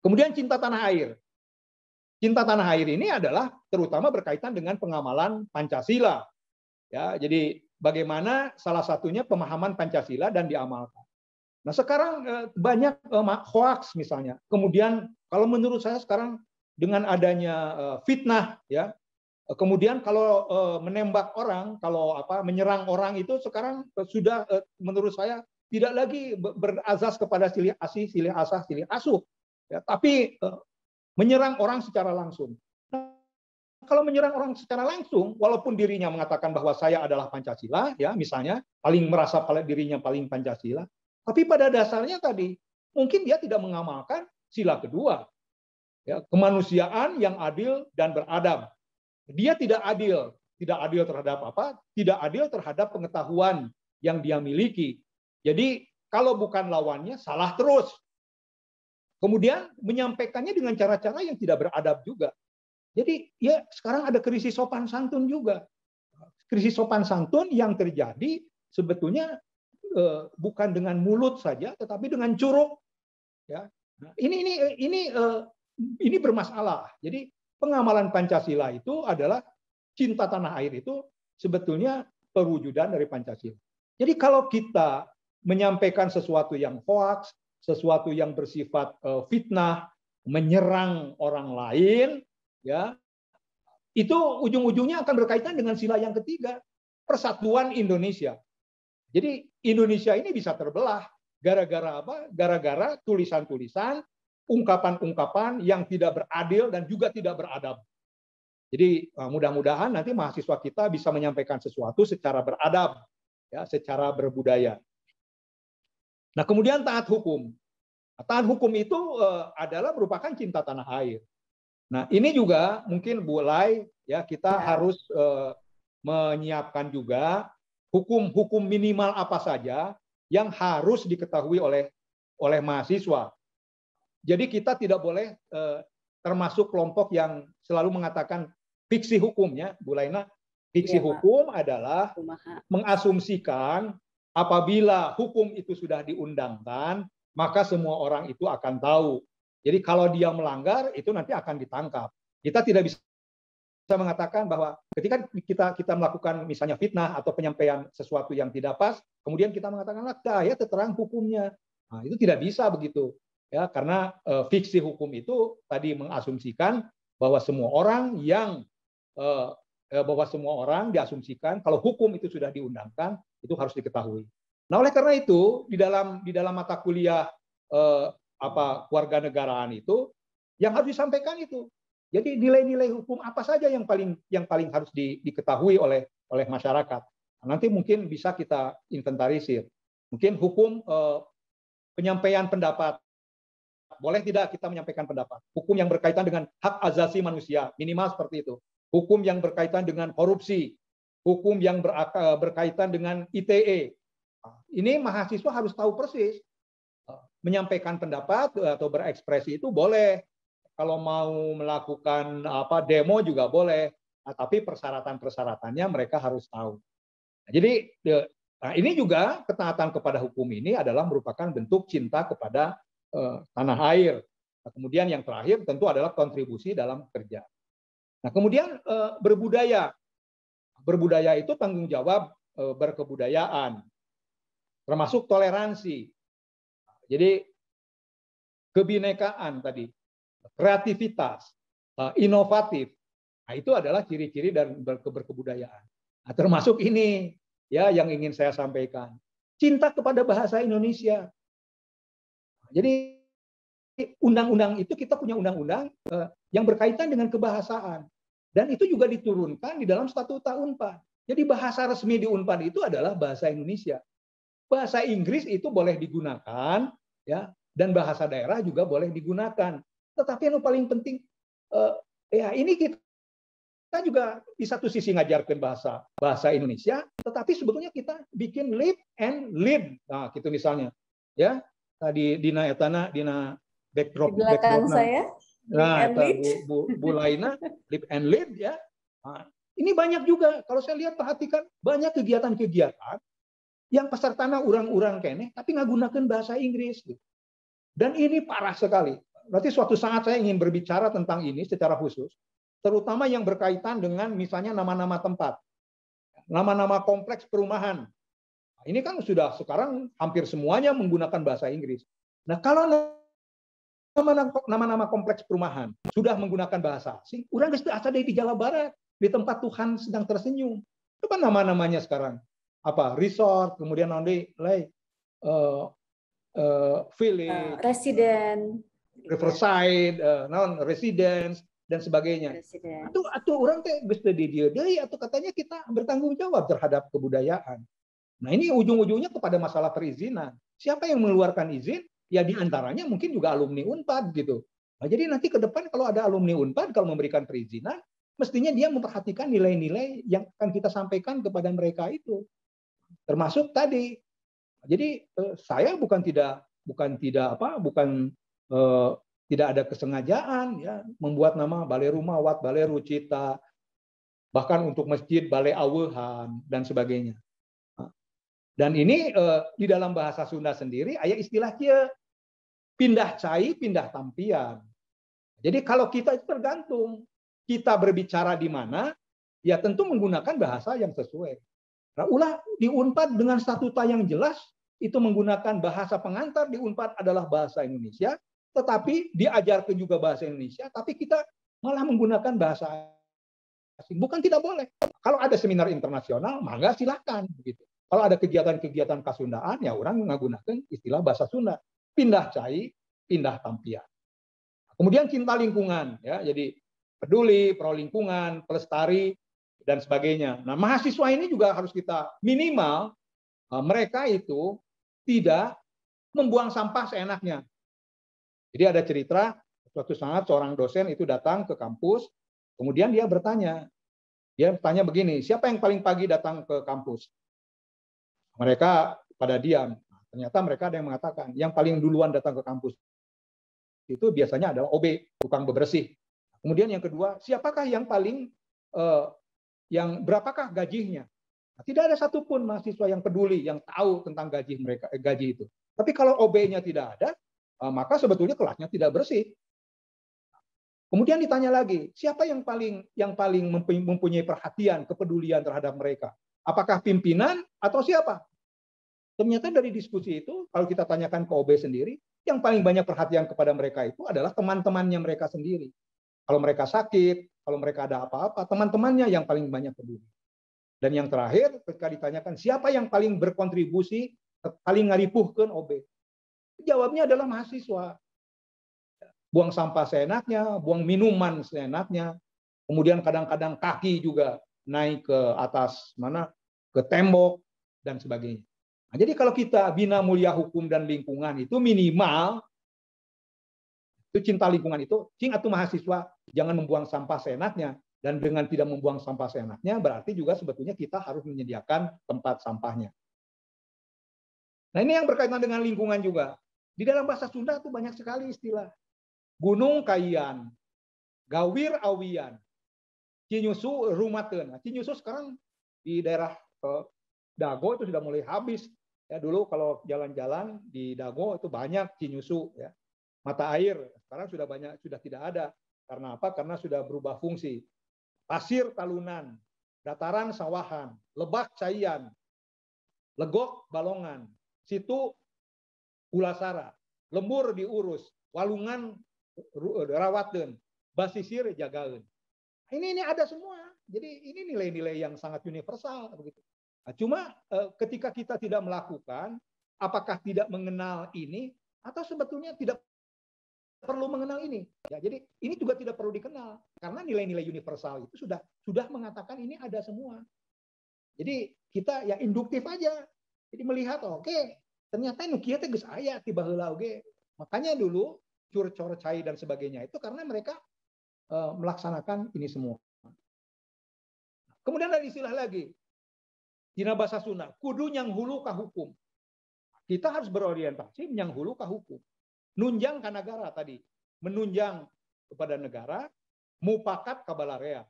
Kemudian cinta tanah air. Cinta tanah air ini adalah terutama berkaitan dengan pengamalan Pancasila. Ya, jadi bagaimana salah satunya pemahaman Pancasila dan diamalkan. Nah, sekarang banyak hoax misalnya. Kemudian kalau menurut saya sekarang dengan adanya fitnah ya, kemudian kalau menembak orang, kalau menyerang orang itu sekarang sudah menurut saya tidak lagi berazas kepada silih asih, silih asah, silih asuh, ya, tapi menyerang orang secara langsung. Nah, kalau menyerang orang secara langsung, walaupun dirinya mengatakan bahwa saya adalah Pancasila, ya misalnya merasa dirinya paling Pancasila, tapi pada dasarnya tadi mungkin dia tidak mengamalkan sila kedua, ya, kemanusiaan yang adil dan beradab. Dia tidak adil terhadap apa? Tidak adil terhadap pengetahuan yang dia miliki. Jadi kalau bukan lawannya salah terus. Kemudian menyampaikannya dengan cara-cara yang tidak beradab juga. Jadi ya sekarang ada krisis sopan santun juga. Krisis sopan santun yang terjadi sebetulnya bukan dengan mulut saja, tetapi dengan curug. Ya, nah, ini bermasalah. Jadi pengamalan Pancasila itu adalah cinta tanah air itu sebetulnya perwujudan dari Pancasila. Jadi kalau kita menyampaikan sesuatu yang hoax, sesuatu yang bersifat fitnah, menyerang orang lain, ya, itu ujung-ujungnya akan berkaitan dengan sila yang ketiga, persatuan Indonesia. Jadi Indonesia ini bisa terbelah gara-gara apa? Gara-gara tulisan-tulisan, ungkapan-ungkapan yang tidak beradil dan juga tidak beradab. Jadi mudah-mudahan nanti mahasiswa kita bisa menyampaikan sesuatu secara beradab, ya, secara berbudaya. Nah, kemudian taat hukum. Taat hukum itu adalah merupakan cinta tanah air. Nah, ini juga mungkin mulai ya kita harus menyiapkan juga hukum-hukum minimal apa saja yang harus diketahui oleh mahasiswa. Jadi kita tidak boleh termasuk kelompok yang selalu mengatakan fiksi hukumnya, Bu Laina. Fiksi hukum adalah mengasumsikan apabila hukum itu sudah diundangkan, maka semua orang itu akan tahu. Jadi kalau dia melanggar itu nanti akan ditangkap. Kita tidak bisa mengatakan bahwa ketika kita melakukan misalnya fitnah atau penyampaian sesuatu yang tidak pas, kemudian kita mengatakan ya terang hukumnya. Nah, itu tidak bisa begitu. Ya, karena fiksi hukum itu tadi mengasumsikan bahwa semua orang diasumsikan kalau hukum itu sudah diundangkan itu harus diketahui. Nah, oleh karena itu di dalam mata kuliah kewarganegaraan itu yang harus disampaikan itu. Jadi nilai-nilai hukum apa saja yang paling harus diketahui oleh masyarakat. Nanti mungkin bisa kita inventarisir. Mungkin hukum penyampaian pendapat. Boleh tidak kita menyampaikan pendapat? Hukum yang berkaitan dengan hak asasi manusia, minimal seperti itu. Hukum yang berkaitan dengan korupsi, hukum yang berkaitan dengan ITE. Ini mahasiswa harus tahu persis. Menyampaikan pendapat atau berekspresi itu boleh. Kalau mau melakukan demo juga boleh. Nah, tapi persyaratan-persyaratannya mereka harus tahu. Nah, jadi ini juga ketaatan kepada hukum ini adalah merupakan bentuk cinta kepada tanah air. Nah, kemudian yang terakhir tentu adalah kontribusi dalam kerja. Nah, kemudian berbudaya. Berbudaya itu tanggung jawab berkebudayaan, termasuk toleransi. Jadi kebinekaan tadi, kreativitas, inovatif. Nah, itu adalah ciri-ciri dan berkebudayaan. Nah, termasuk ini ya yang ingin saya sampaikan. Cinta kepada bahasa Indonesia. Jadi undang-undang itu kita punya undang-undang yang berkaitan dengan kebahasaan. Dan itu juga diturunkan di dalam statuta Unpad. Jadi bahasa resmi di Unpad itu adalah bahasa Indonesia. Bahasa Inggris itu boleh digunakan, ya, dan bahasa daerah juga boleh digunakan. Tetapi yang paling penting, ya ini kita juga di satu sisi ngajarkan bahasa Indonesia, tetapi sebetulnya kita bikin live and lead. Nah, gitu misalnya, ya. Tadi dina etana dina Di belakang saya, live nah, and lead. Bu Laina, live and lead, ya. Nah, ini banyak juga, kalau saya lihat perhatikan, banyak kegiatan-kegiatan yang pesertana orang-orang kene, tapi nggak gunakan bahasa Inggris. Dan ini parah sekali. Berarti suatu saat saya ingin berbicara tentang ini secara khusus, terutama yang berkaitan dengan misalnya nama-nama tempat, nama-nama kompleks perumahan. Nah, ini kan sudah sekarang hampir semuanya menggunakan bahasa Inggris. Nah, kalau nama-nama kompleks perumahan sudah menggunakan bahasa asing, orang geus teu asa deui di Jawa Barat, di tempat Tuhan sedang tersenyum. Coba nama-namanya sekarang. Apa? Resort, kemudian nanti village, resident, riverside, non residence dan sebagainya. Atau orang teh geus teu di dieu deui atau katanya kita bertanggung jawab terhadap kebudayaan. Nah, ini ujung-ujungnya kepada masalah perizinan. Siapa yang mengeluarkan izin? Ya di antaranya mungkin juga alumni Unpad gitu. Nah, jadi nanti ke depan kalau ada alumni Unpad kalau memberikan perizinan, mestinya dia memperhatikan nilai-nilai yang akan kita sampaikan kepada mereka itu. Termasuk tadi. Jadi saya bukan tidak ada kesengajaan ya membuat nama Balai Rumawat, Balai Rucita, bahkan untuk masjid Balai Awehan dan sebagainya. Dan ini di dalam bahasa Sunda sendiri ada istilah kia pindah cai, pindah tampian. Jadi kalau kita itu tergantung kita berbicara di mana, ya tentu menggunakan bahasa yang sesuai. Nah, ulah di Unpad dengan statuta yang jelas itu menggunakan bahasa pengantar di Unpad adalah bahasa Indonesia, tetapi diajarkan juga bahasa Indonesia, tapi kita malah menggunakan bahasa asing. Bukan tidak boleh. Kalau ada seminar internasional, mangga silakan begitu. Kalau ada kegiatan-kegiatan kasundaan, ya orang menggunakan istilah bahasa Sunda. Pindah cai, pindah tampian. Kemudian cinta lingkungan, ya, jadi peduli, pro lingkungan, pelestari, dan sebagainya. Nah, mahasiswa ini juga harus kita minimal mereka itu tidak membuang sampah seenaknya. Jadi ada cerita, suatu saat seorang dosen itu datang ke kampus, kemudian dia bertanya begini, siapa yang paling pagi datang ke kampus? Mereka pada diam. Ternyata mereka ada yang mengatakan, yang paling duluan datang ke kampus itu biasanya adalah OB, tukang bebersih. Kemudian yang kedua, siapakah yang paling berapakah gajinya? Nah, tidak ada satupun mahasiswa yang peduli, yang tahu tentang gaji itu. Tapi kalau OB-nya tidak ada, maka sebetulnya kelasnya tidak bersih. Kemudian ditanya lagi, siapa yang paling mempunyai perhatian, kepedulian terhadap mereka? Apakah pimpinan atau siapa? Ternyata dari diskusi itu, kalau kita tanyakan ke OB sendiri, yang paling banyak perhatian kepada mereka itu adalah teman-temannya mereka sendiri. Kalau mereka sakit, kalau mereka ada apa-apa, teman-temannya yang paling banyak peduli. Dan yang terakhir, ketika ditanyakan siapa yang paling berkontribusi, paling ngaripuhkeun OB, jawabnya adalah mahasiswa. Buang sampah seenaknya, buang minuman seenaknya, kemudian kadang-kadang kaki juga naik ke atas ke tembok dan sebagainya. Nah, jadi kalau kita bina mulia hukum dan lingkungan itu minimal itu cinta lingkungan itu, cing atau mahasiswa jangan membuang sampah seenaknya, dan dengan tidak membuang sampah seenaknya berarti juga sebetulnya kita harus menyediakan tempat sampahnya. Nah, ini yang berkaitan dengan lingkungan juga. Di dalam bahasa Sunda itu banyak sekali istilah. Gunung Kayian, Gawir Awian, Cinyusu Rumateun. Nah, Cinyusu sekarang di daerah Dago itu sudah mulai habis. Ya, dulu kalau jalan-jalan di Dago itu banyak Cinyusu, ya. Mata air sekarang sudah tidak ada. Karena apa? Karena sudah berubah fungsi. Pasir Talunan, Dataran Sawahan, Lebak Caian, Legok Balongan, Situ Ulasara, Lembur diurus, Walungan Rawateun, Basisir Jagaeun. Ini ada semua. Jadi ini nilai-nilai yang sangat universal begitu. Nah, cuma ketika kita tidak melakukan, apakah tidak mengenal ini, atau sebetulnya tidak perlu mengenal ini. Ya, jadi ini juga tidak perlu dikenal karena nilai-nilai universal itu sudah mengatakan ini ada semua. Jadi kita ya induktif aja. Jadi melihat oke, ternyata nu kieu teh geus aya ti baheula oge. Makanya dulu cur-cor cai dan sebagainya itu karena mereka melaksanakan ini semua. Kemudian ada istilah lagi. Dina bahasa Sunda, kudu nyang hulu ka hukum. Kita harus berorientasi nyang hulu ka hukum. Nunjang ke negara tadi, menunjang kepada negara, mupakat ka balarea.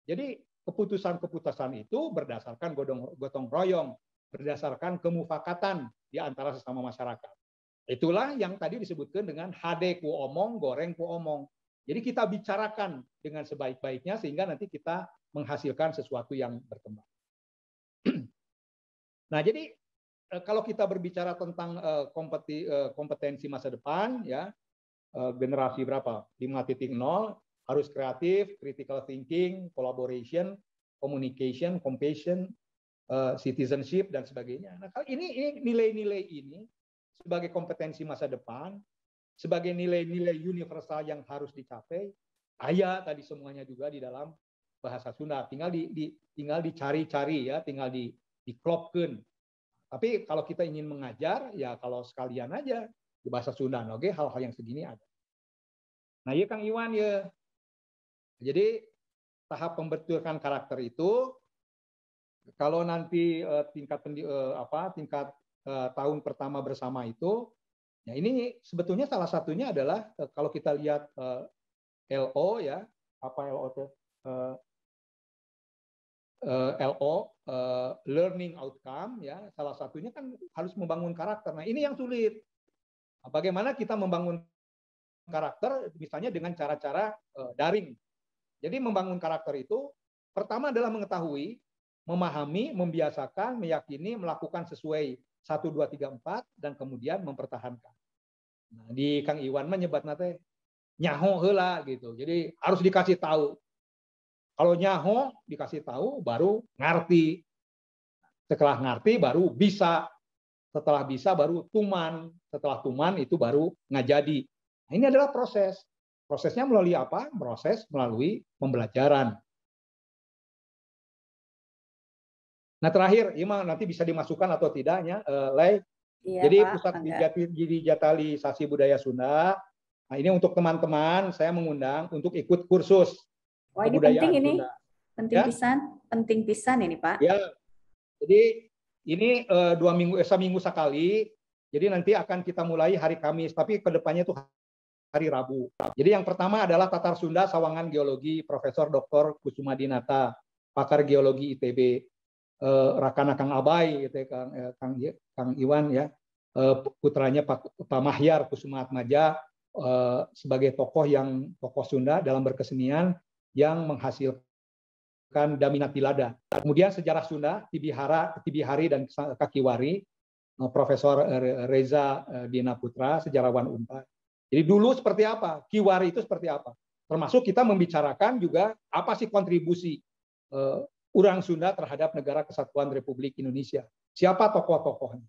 Jadi keputusan-keputusan itu berdasarkan gotong royong, berdasarkan kemufakatan di antara sesama masyarakat. Itulah yang tadi disebutkan dengan hade ku omong, goreng ku omong. Jadi kita bicarakan dengan sebaik-baiknya sehingga nanti kita menghasilkan sesuatu yang berkembang. Nah, jadi kalau kita berbicara tentang kompetensi masa depan, ya generasi berapa? 5.0 harus kreatif, critical thinking, collaboration, communication, compassion, citizenship dan sebagainya. Nah, ini nilai-nilai ini sebagai kompetensi masa depan, sebagai nilai-nilai universal yang harus dicapai, ada tadi semuanya juga di dalam bahasa Sunda. Tinggal dicari-cari ya, tinggal diklopkeun. Tapi kalau kita ingin mengajar, ya kalau sekalian aja di bahasa Sunda, oke, hal-hal yang segini ada. Nah, ya Kang Iwan ya. Jadi tahap pembentukan karakter itu, kalau nanti tingkat tahun pertama bersama itu, ya ini sebetulnya salah satunya adalah kalau kita lihat LO ya, apa LO itu? LO, learning outcome, ya salah satunya kan harus membangun karakter. Nah ini yang sulit. Bagaimana kita membangun karakter, misalnya dengan cara-cara daring. Jadi membangun karakter itu pertama adalah mengetahui, memahami, membiasakan, meyakini, melakukan sesuai 1, 2, 3, 4 dan kemudian mempertahankan. Nah, di Kang Iwan menyebut nate nyaho heula gitu. Jadi harus dikasih tahu. Kalau nyaho dikasih tahu baru ngerti. Setelah ngerti baru bisa. Setelah bisa baru tuman. Setelah tuman itu baru ngajadi. Nah, ini adalah proses. Prosesnya melalui apa? Proses melalui pembelajaran. Nah terakhir, Ima nanti bisa dimasukkan atau tidaknya, Lay. Iya, Jadi Pak, Pusat Digitalisasi Budaya Sunda. Nah ini untuk teman-teman saya mengundang untuk ikut kursus. Wah, ini penting ini. Sunda. Penting ya? Penting pisan ini, Pak. Ya. Jadi ini 2 minggu, seminggu sekali. Jadi nanti akan kita mulai hari Kamis, tapi kedepannya itu hari Rabu. Jadi yang pertama adalah Tatar Sunda Sawangan Geologi, Profesor Dr. Kusuma Dinata, pakar geologi ITB, Rakana Kang Abai, gitu, Kang Iwan ya, putranya Pak Mahyar Kusuma Atmaja, sebagai tokoh Sunda dalam berkesenian yang menghasilkan Daminat Tilada. Kemudian sejarah Sunda, Tibihari dan Kakiwari, Profesor Reza Dina Putra, sejarawan Unpad. Jadi dulu seperti apa? Kiwari itu seperti apa? Termasuk kita membicarakan juga apa sih kontribusi orang Sunda terhadap Negara Kesatuan Republik Indonesia. Siapa tokoh-tokohnya?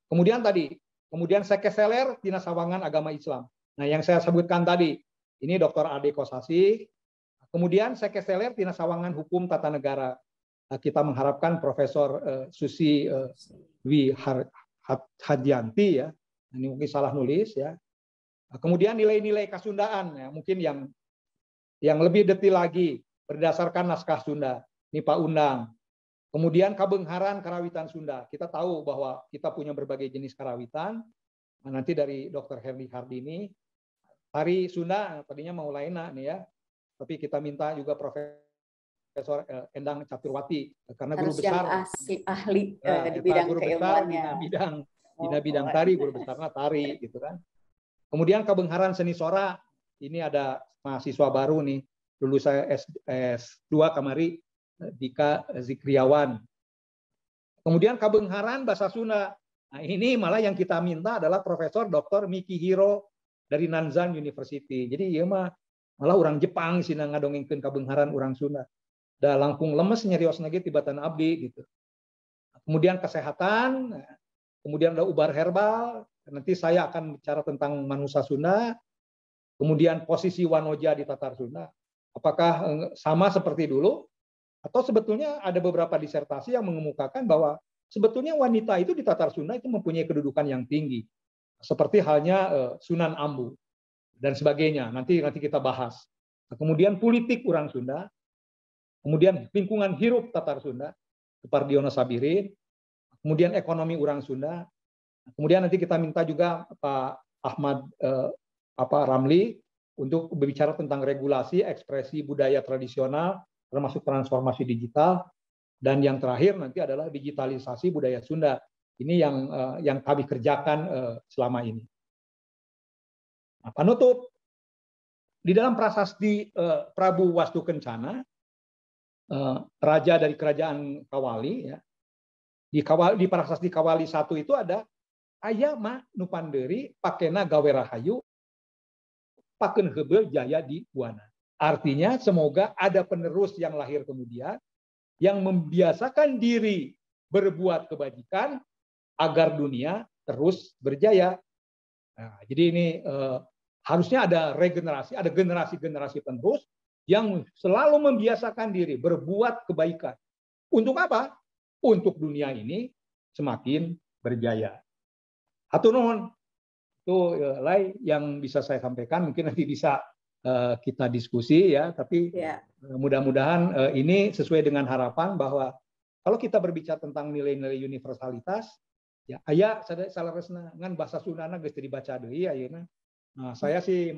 Kemudian Sekeseler Tina Sawangan Agama Islam. Nah, yang saya sebutkan tadi, ini Dr. Ade Kosasi. Kemudian Sekeseler Tina Sawangan Hukum Tata Negara. Kita mengharapkan Profesor Susi Dwi Hadyanti ya. Ini mungkin salah nulis ya. Kemudian nilai-nilai Kasundaan ya, mungkin yang lebih detail lagi berdasarkan naskah Sunda. Ini Pak Undang. Kemudian Kabengharan Karawitan Sunda. Kita tahu bahwa kita punya berbagai jenis karawitan. Nah, nanti dari Dr. Herli Hardini. Tari Sunda tadinya mau lainnya nih ya. Tapi kita minta juga Profesor Endang Caturwati karena harus guru besar ahli di bidang keilmuannya. Di bidang tari, guru besarnya tari gitu kan. Kemudian Kabengharan Seni Sora, ini ada mahasiswa baru nih, lulus saya S2 kamari, Dika Zikriawan. Kemudian Kabengharan Bahasa Sunda. Nah, ini malah yang kita minta adalah Profesor Dr. Miki Hiro dari Nanzan University. Jadi iya mah malah orang Jepang sih ngadongengkeun Kabengharan orang Sunda. Da langkung lemes nyarios lagi tibatan abdi gitu. Kemudian kesehatan, kemudian ada ubar herbal, Nanti saya akan bicara tentang Manusa Sunda, kemudian posisi Wanoja di Tatar Sunda. Apakah sama seperti dulu? Atau sebetulnya ada beberapa disertasi yang mengemukakan bahwa sebetulnya wanita itu di Tatar Sunda itu mempunyai kedudukan yang tinggi. Seperti halnya Sunan Ambu dan sebagainya. Nanti kita bahas. Kemudian politik orang Sunda, kemudian lingkungan hirup Tatar Sunda, Supardiono Sabirin, kemudian ekonomi orang Sunda, kemudian nanti kita minta juga Pak Ahmad Ramli untuk berbicara tentang regulasi ekspresi budaya tradisional, termasuk transformasi digital, dan yang terakhir nanti adalah digitalisasi budaya Sunda. Ini yang kami kerjakan selama ini. Nah, penutup, di dalam prasasti Prabu Wastu Kencana, raja dari kerajaan Kawali, ya, di prasasti Kawali 1 itu ada Ayama Nupanderi Pakena Gawe Rahayu Paken Hebel Jaya di Buana. Artinya semoga ada penerus yang lahir kemudian yang membiasakan diri berbuat kebajikan agar dunia terus berjaya. Nah, jadi ini harusnya ada regenerasi, ada generasi-generasi penerus yang selalu membiasakan diri berbuat kebaikan. Untuk apa? Untuk dunia ini semakin berjaya. Hatur nuhun. Itu Lai yang bisa saya sampaikan. Mungkin nanti bisa kita diskusi ya, tapi mudah-mudahan ini sesuai dengan harapan bahwa kalau kita berbicara tentang nilai-nilai universalitas, ya aya salaresna ngan bahasa Sundana geus dibaca deui ayeuna. Nah, saya sih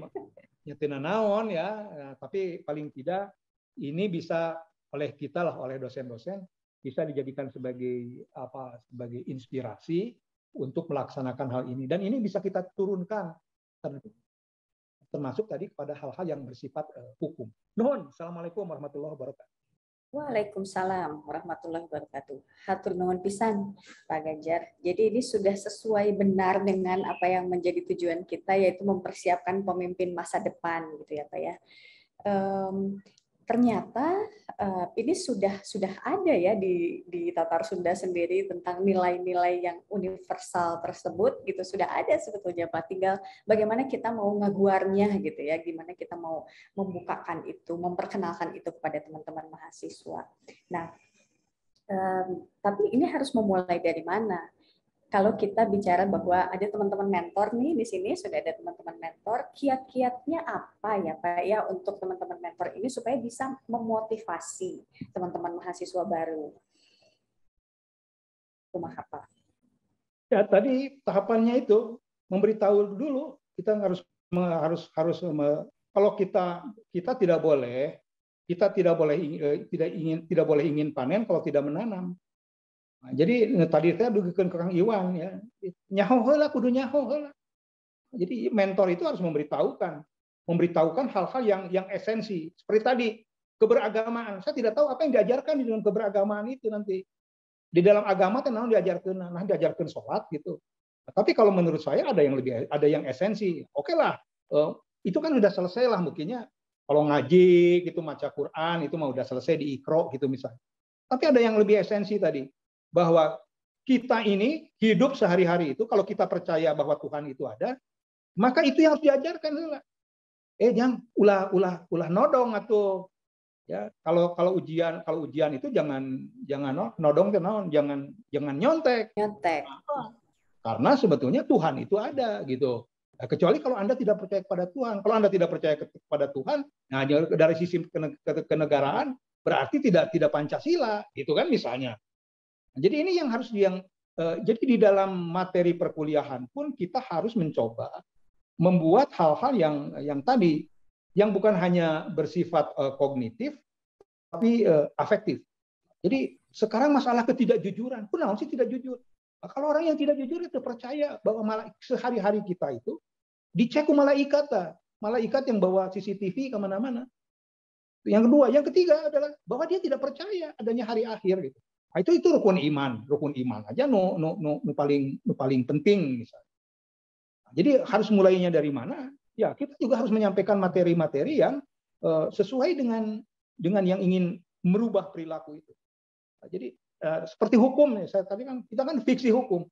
nyetina naon ya, tapi paling tidak ini bisa oleh kita lah, oleh dosen-dosen bisa dijadikan sebagai sebagai inspirasi untuk melaksanakan hal ini, dan ini bisa kita turunkan termasuk tadi kepada hal-hal yang bersifat hukum. Nuhun. Assalamualaikum warahmatullahi wabarakatuh. Waalaikumsalam warahmatullahi wabarakatuh. Hatur nuhun pisan Pak Ganjar. Jadi ini sudah sesuai benar dengan apa yang menjadi tujuan kita, yaitu mempersiapkan pemimpin masa depan gitu ya Pak ya. Ternyata ini sudah ada ya di Tatar Sunda sendiri tentang nilai-nilai yang universal tersebut gitu, sudah ada sebetulnya Pak. Tinggal bagaimana kita mau ngeguarnya gitu ya, gimana kita mau membukakan itu, memperkenalkan itu kepada teman-teman mahasiswa. Nah, tapi ini harus memulai dari mana? Kalau kita bicara bahwa ada teman-teman mentor nih di sini, sudah ada teman-teman mentor, kiat-kiatnya apa ya Pak ya untuk teman-teman mentor ini supaya bisa memotivasi teman-teman mahasiswa baru? Kumaha Pak? Ya tadi tahapannya itu memberitahu dulu, kita harus kalau kita tidak boleh ingin panen kalau tidak menanam. Nah, jadi tadi saya dugikan ke Kang Iwan ya, nyaho heula kudu nyaho heula. Jadi mentor itu harus memberitahukan hal-hal yang esensi. Seperti tadi keberagamaan. Saya tidak tahu apa yang diajarkan di dalam keberagamaan itu nanti. Di dalam agama kan diajarkan sholat gitu. Tapi kalau menurut saya ada yang esensi. Oke lah, itu kan udah selesai lah mungkinnya. Kalau ngaji gitu, baca Quran itu mah udah selesai di Iqra gitu misalnya. Tapi ada yang lebih esensi tadi, bahwa kita ini hidup sehari-hari itu kalau kita percaya bahwa Tuhan itu ada, maka itu yang harus diajarkan lah. Jangan ulah nodong atau ya kalau ujian itu jangan nodong jangan nyontek. Karena sebetulnya Tuhan itu ada gitu. Nah, kecuali kalau Anda tidak percaya kepada Tuhan. Kalau Anda tidak percaya kepada Tuhan, nah dari sisi kenegaraan berarti tidak Pancasila, gitu kan misalnya. Jadi ini yang harus jadi di dalam materi perkuliahan pun kita harus mencoba membuat hal-hal yang tadi yang bukan hanya bersifat kognitif tapi afektif. Jadi sekarang masalah ketidakjujuran, kenapa sih tidak jujur? Nah, kalau orang yang tidak jujur itu percaya bahwa sehari-hari kita itu dicek ke malaikat yang bawa CCTV kemana-mana. Yang kedua, yang ketiga adalah bahwa dia tidak percaya adanya hari akhir gitu. Nah, itu rukun iman aja paling penting misalnya. Nah, jadi harus mulainya dari mana? Ya kita juga harus menyampaikan materi-materi yang sesuai dengan yang ingin merubah perilaku itu. Nah, jadi seperti hukum nih, kita kan fiksi hukum.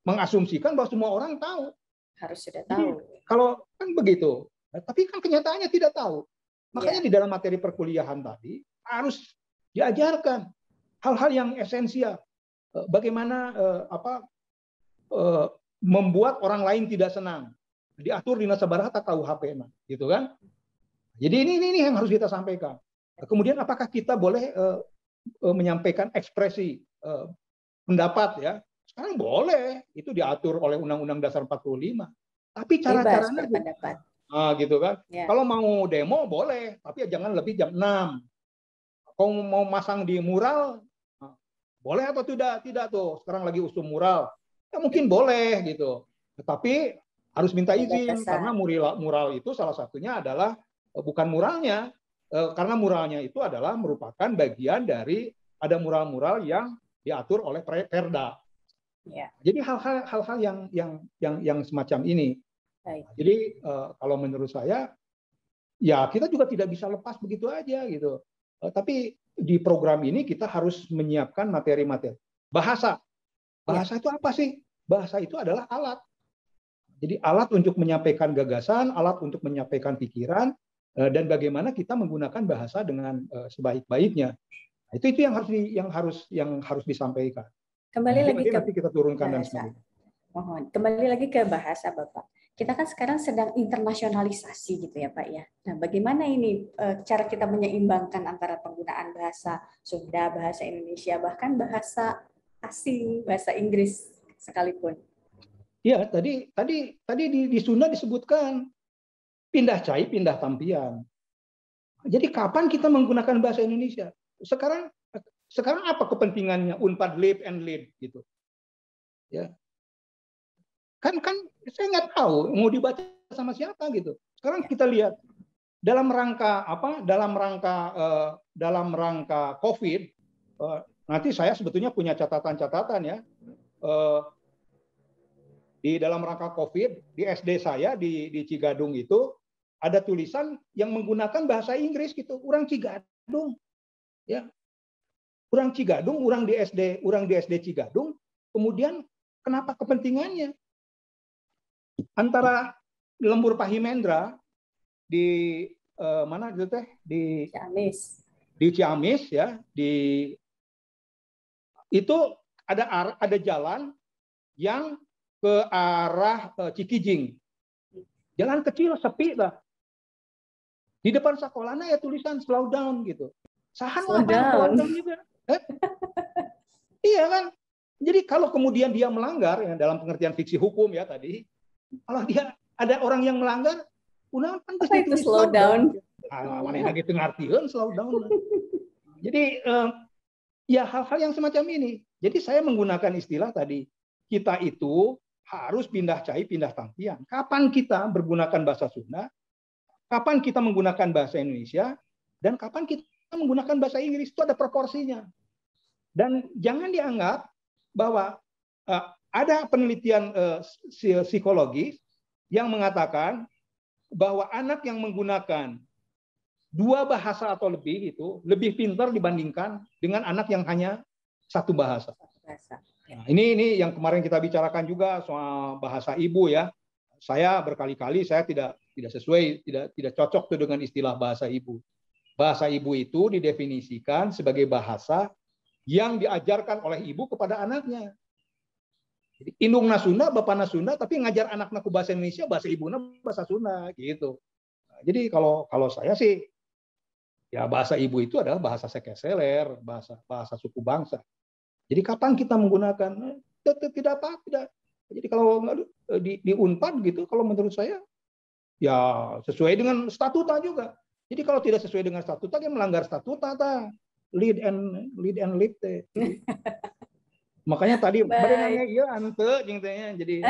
mengasumsikan bahwa semua orang tahu. Harus sudah Jadi, tahu. kalau kan begitu, tapi kan kenyataannya tidak tahu. Makanya Ya. di dalam materi perkuliahan tadi harus diajarkan hal-hal yang esensial. Bagaimana membuat orang lain tidak senang. Diatur di Nasabaraha KUHP, gitu kan? Jadi ini yang harus kita sampaikan. Kemudian apakah kita boleh menyampaikan ekspresi pendapat ya? Sekarang boleh, itu diatur oleh Undang-Undang Dasar 45. Tapi Bebas cara-caranya berpendapat. gitu kan. Ya. Kalau mau demo boleh, tapi jangan lebih jam 6. Kalau mau masang di mural boleh atau tidak? Tidak tuh. Sekarang lagi usum mural. Ya mungkin boleh gitu. Tetapi harus minta izin karena mural itu salah satunya adalah bukan muralnya. Karena muralnya itu adalah merupakan bagian dari ada mural-mural yang diatur oleh Perda. Ya. Jadi hal-hal yang semacam ini. Baik. Jadi kalau menurut saya ya kita juga tidak bisa lepas begitu aja gitu. Tapi di program ini kita harus menyiapkan materi-materi. Bahasa itu apa sih? Bahasa itu adalah alat. Jadi alat untuk menyampaikan gagasan, alat untuk menyampaikan pikiran, dan bagaimana kita menggunakan bahasa dengan sebaik-baiknya. Itu yang harus disampaikan. Kembali lagi ke nanti kita turunkan dan bahasa. sebagainya. Mohon kembali lagi ke bahasa Bapak. Kita kan sekarang sedang internasionalisasi gitu ya Pak ya. Nah, bagaimana ini cara kita menyeimbangkan antara penggunaan bahasa Sunda, bahasa Indonesia, bahkan bahasa asing, bahasa Inggris sekalipun. Iya, tadi di Sunda disebutkan pindah cai, pindah tampian. Jadi kapan kita menggunakan bahasa Indonesia? Sekarang apa kepentingannya Unpad live and lead gitu? Ya. Kan saya nggak tahu mau dibaca sama siapa gitu. Sekarang kita lihat dalam rangka dalam rangka COVID, nanti saya sebetulnya punya catatan-catatan ya. Di dalam rangka COVID di SD saya di Cigadung itu ada tulisan yang menggunakan bahasa Inggris gitu. Orang Cigadung, ya. Orang Cigadung, orang di SD Cigadung. Kemudian kenapa kepentingannya? Antara Lembur Pahimendra di mana itu teh di Ciamis. Di Ciamis ya, itu ada jalan yang ke arah Cikijing. Jalan kecil sepi lah. Di depan sekolahnya ya tulisan slow down gitu. Slow down juga. Iya kan? Jadi kalau kemudian dia melanggar ya dalam pengertian fiksi hukum ya tadi, kalau dia ada orang yang melanggar, kan apa itu slow down? Mana lagi pengertian slow down. Jadi ya hal-hal yang semacam ini. Jadi saya menggunakan istilah tadi, kita itu harus pindah cai, pindah tampian. Kapan kita menggunakan bahasa Sunda, kapan kita menggunakan bahasa Indonesia, dan kapan kita menggunakan bahasa Inggris, itu ada proporsinya. Dan jangan dianggap bahwa ada penelitian psikologis yang mengatakan bahwa anak yang menggunakan 2 bahasa atau lebih itu lebih pintar dibandingkan dengan anak yang hanya 1 bahasa. Nah, ini yang kemarin kita bicarakan juga soal bahasa ibu ya. Saya berkali-kali saya tidak sesuai, tidak cocok tuh dengan istilah bahasa ibu. Bahasa ibu itu didefinisikan sebagai bahasa yang diajarkan oleh ibu kepada anaknya. Jadi indungna Sunda, bapakna Sunda, tapi ngajar anaknya ku bahasa Indonesia, bahasa ibuna bahasa Sunda gitu. Nah, jadi kalau saya sih ya bahasa ibu itu adalah bahasa sekeseler, bahasa suku bangsa. Jadi kapan kita menggunakan? Tidak apa-apa. Jadi kalau di Unpad gitu, kalau menurut saya ya sesuai dengan statuta juga. Jadi kalau tidak sesuai dengan statuta, dia melanggar statuta, lead and lead. Makanya tadi barengannya iya ante jengtanya. Jadi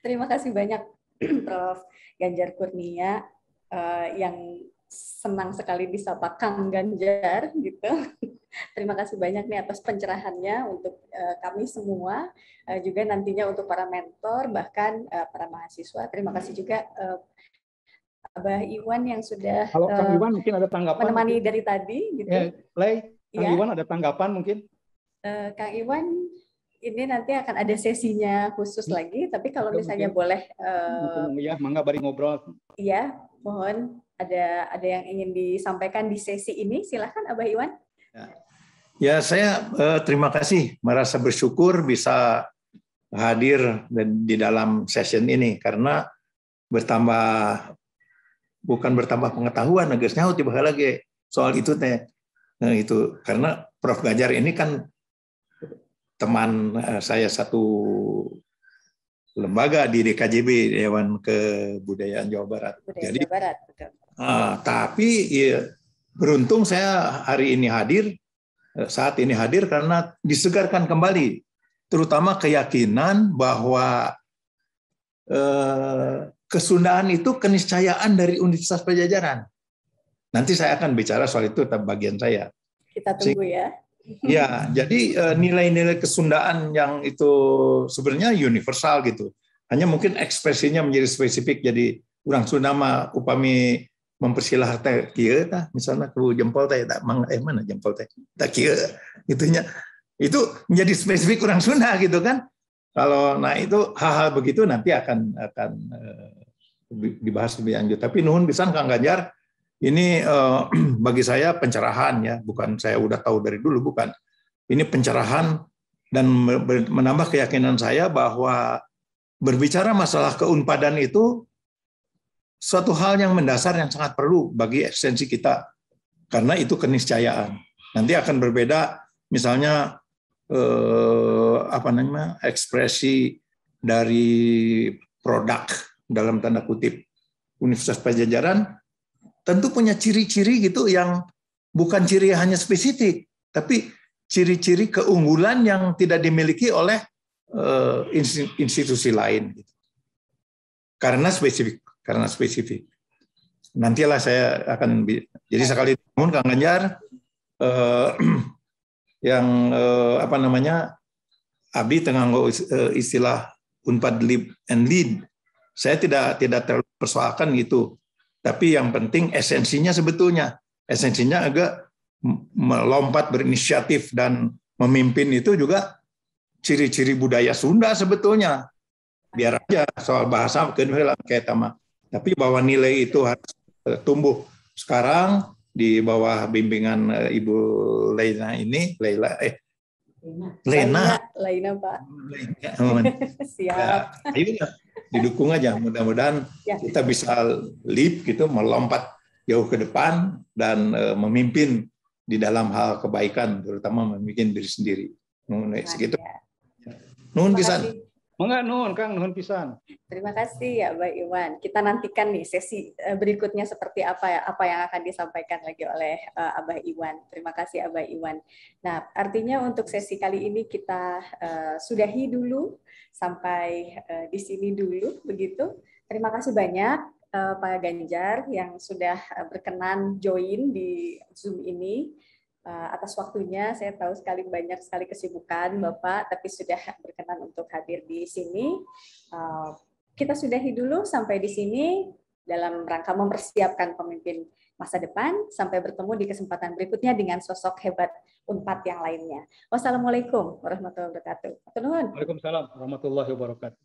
terima kasih banyak Prof. Ganjar Kurnia yang senang sekali disapa Kang Ganjar gitu. Terima kasih banyak nih atas pencerahannya untuk kami semua, juga nantinya untuk para mentor, bahkan para mahasiswa. Terima kasih juga Abah Iwan yang sudah kalau Kang Iwan mungkin ada tanggapan menemani mungkin. dari tadi. Gitu. Ya, Kang Iwan ada tanggapan mungkin? Kang Iwan ini nanti akan ada sesinya khusus lagi, tapi kalau misalnya boleh, ya, mangga bari ngobrol. Iya, mohon ada yang ingin disampaikan di sesi ini, silahkan Abah Iwan. Ya, saya terima kasih, merasa bersyukur bisa hadir di dalam session ini karena bukan bertambah pengetahuan, agak nyaut tiba lagi soal itu teh. Nah, itu karena Prof. Ganjar ini kan teman saya satu lembaga di DKJB, Dewan Kebudayaan Jawa Barat. Jadi, Jawa Barat, betul. Tapi ya, beruntung saya saat ini hadir karena disegarkan kembali, terutama keyakinan bahwa kesundaan itu keniscayaan dari Universitas Padjadjaran. Nanti saya akan bicara soal itu bagian saya. Kita tunggu ya. Ya, jadi nilai-nilai kesundaan yang itu sebenarnya universal gitu. Hanya mungkin ekspresinya menjadi spesifik. Jadi orang Sunda mah upami mempersilah teh kieu tah, misalnya ku jempol teh mana jempol teh tak kieu gitunya. Itu menjadi spesifik orang Sunda gitu kan. Kalau itu hal-hal begitu nanti akan dibahas lebih lanjut. Tapi nuhun pisan Kang Ganjar. Ini bagi saya pencerahan ya, bukan saya udah tahu dari dulu, bukan. Ini pencerahan dan menambah keyakinan saya bahwa berbicara masalah keunpadan itu suatu hal yang mendasar yang sangat perlu bagi eksistensi kita, karena itu keniscayaan. Nanti akan berbeda, misalnya ekspresi dari produk dalam tanda kutip Universitas Padjadjaran. Tentu punya ciri-ciri gitu yang bukan ciri hanya spesifik, tapi ciri-ciri keunggulan yang tidak dimiliki oleh institusi lain. Karena spesifik. Nantilah saya akan. Jadi sekali namun Kang Ganjar yang Abdi tengah istilah Unpad Live and Lead. Saya tidak terlalu persoalkan gitu. Tapi yang penting esensinya agak melompat berinisiatif dan memimpin itu juga ciri-ciri budaya Sunda sebetulnya. Biar aja soal bahasa kayak tama. Tapi bahwa nilai itu harus tumbuh sekarang di bawah bimbingan Ibu Lena Pak. Siap. Ya, ayo didukung aja, mudah-mudahan kita bisa leap gitu, melompat jauh ke depan dan memimpin di dalam hal kebaikan, terutama memimpin diri sendiri. Segitu. Nuhun pisan. Mangga nuhun Kang, nuhun pisan. Terima kasih ya Mbak Iwan. Kita nantikan nih sesi berikutnya seperti apa yang akan disampaikan lagi oleh Abah Iwan. Terima kasih Abah Iwan. Nah, artinya untuk sesi kali ini kita sudahi dulu sampai di sini dulu begitu. Terima kasih banyak Pak Ganjar yang sudah berkenan join di Zoom ini. Atas waktunya, saya tahu banyak sekali kesibukan Bapak, tapi sudah berkenan untuk hadir di sini. Kita sudahi dulu sampai di sini dalam rangka mempersiapkan pemimpin masa depan. Sampai bertemu di kesempatan berikutnya dengan sosok hebat Unpad yang lainnya. Wassalamualaikum warahmatullahi wabarakatuh. Waalaikumsalam warahmatullahi wabarakatuh.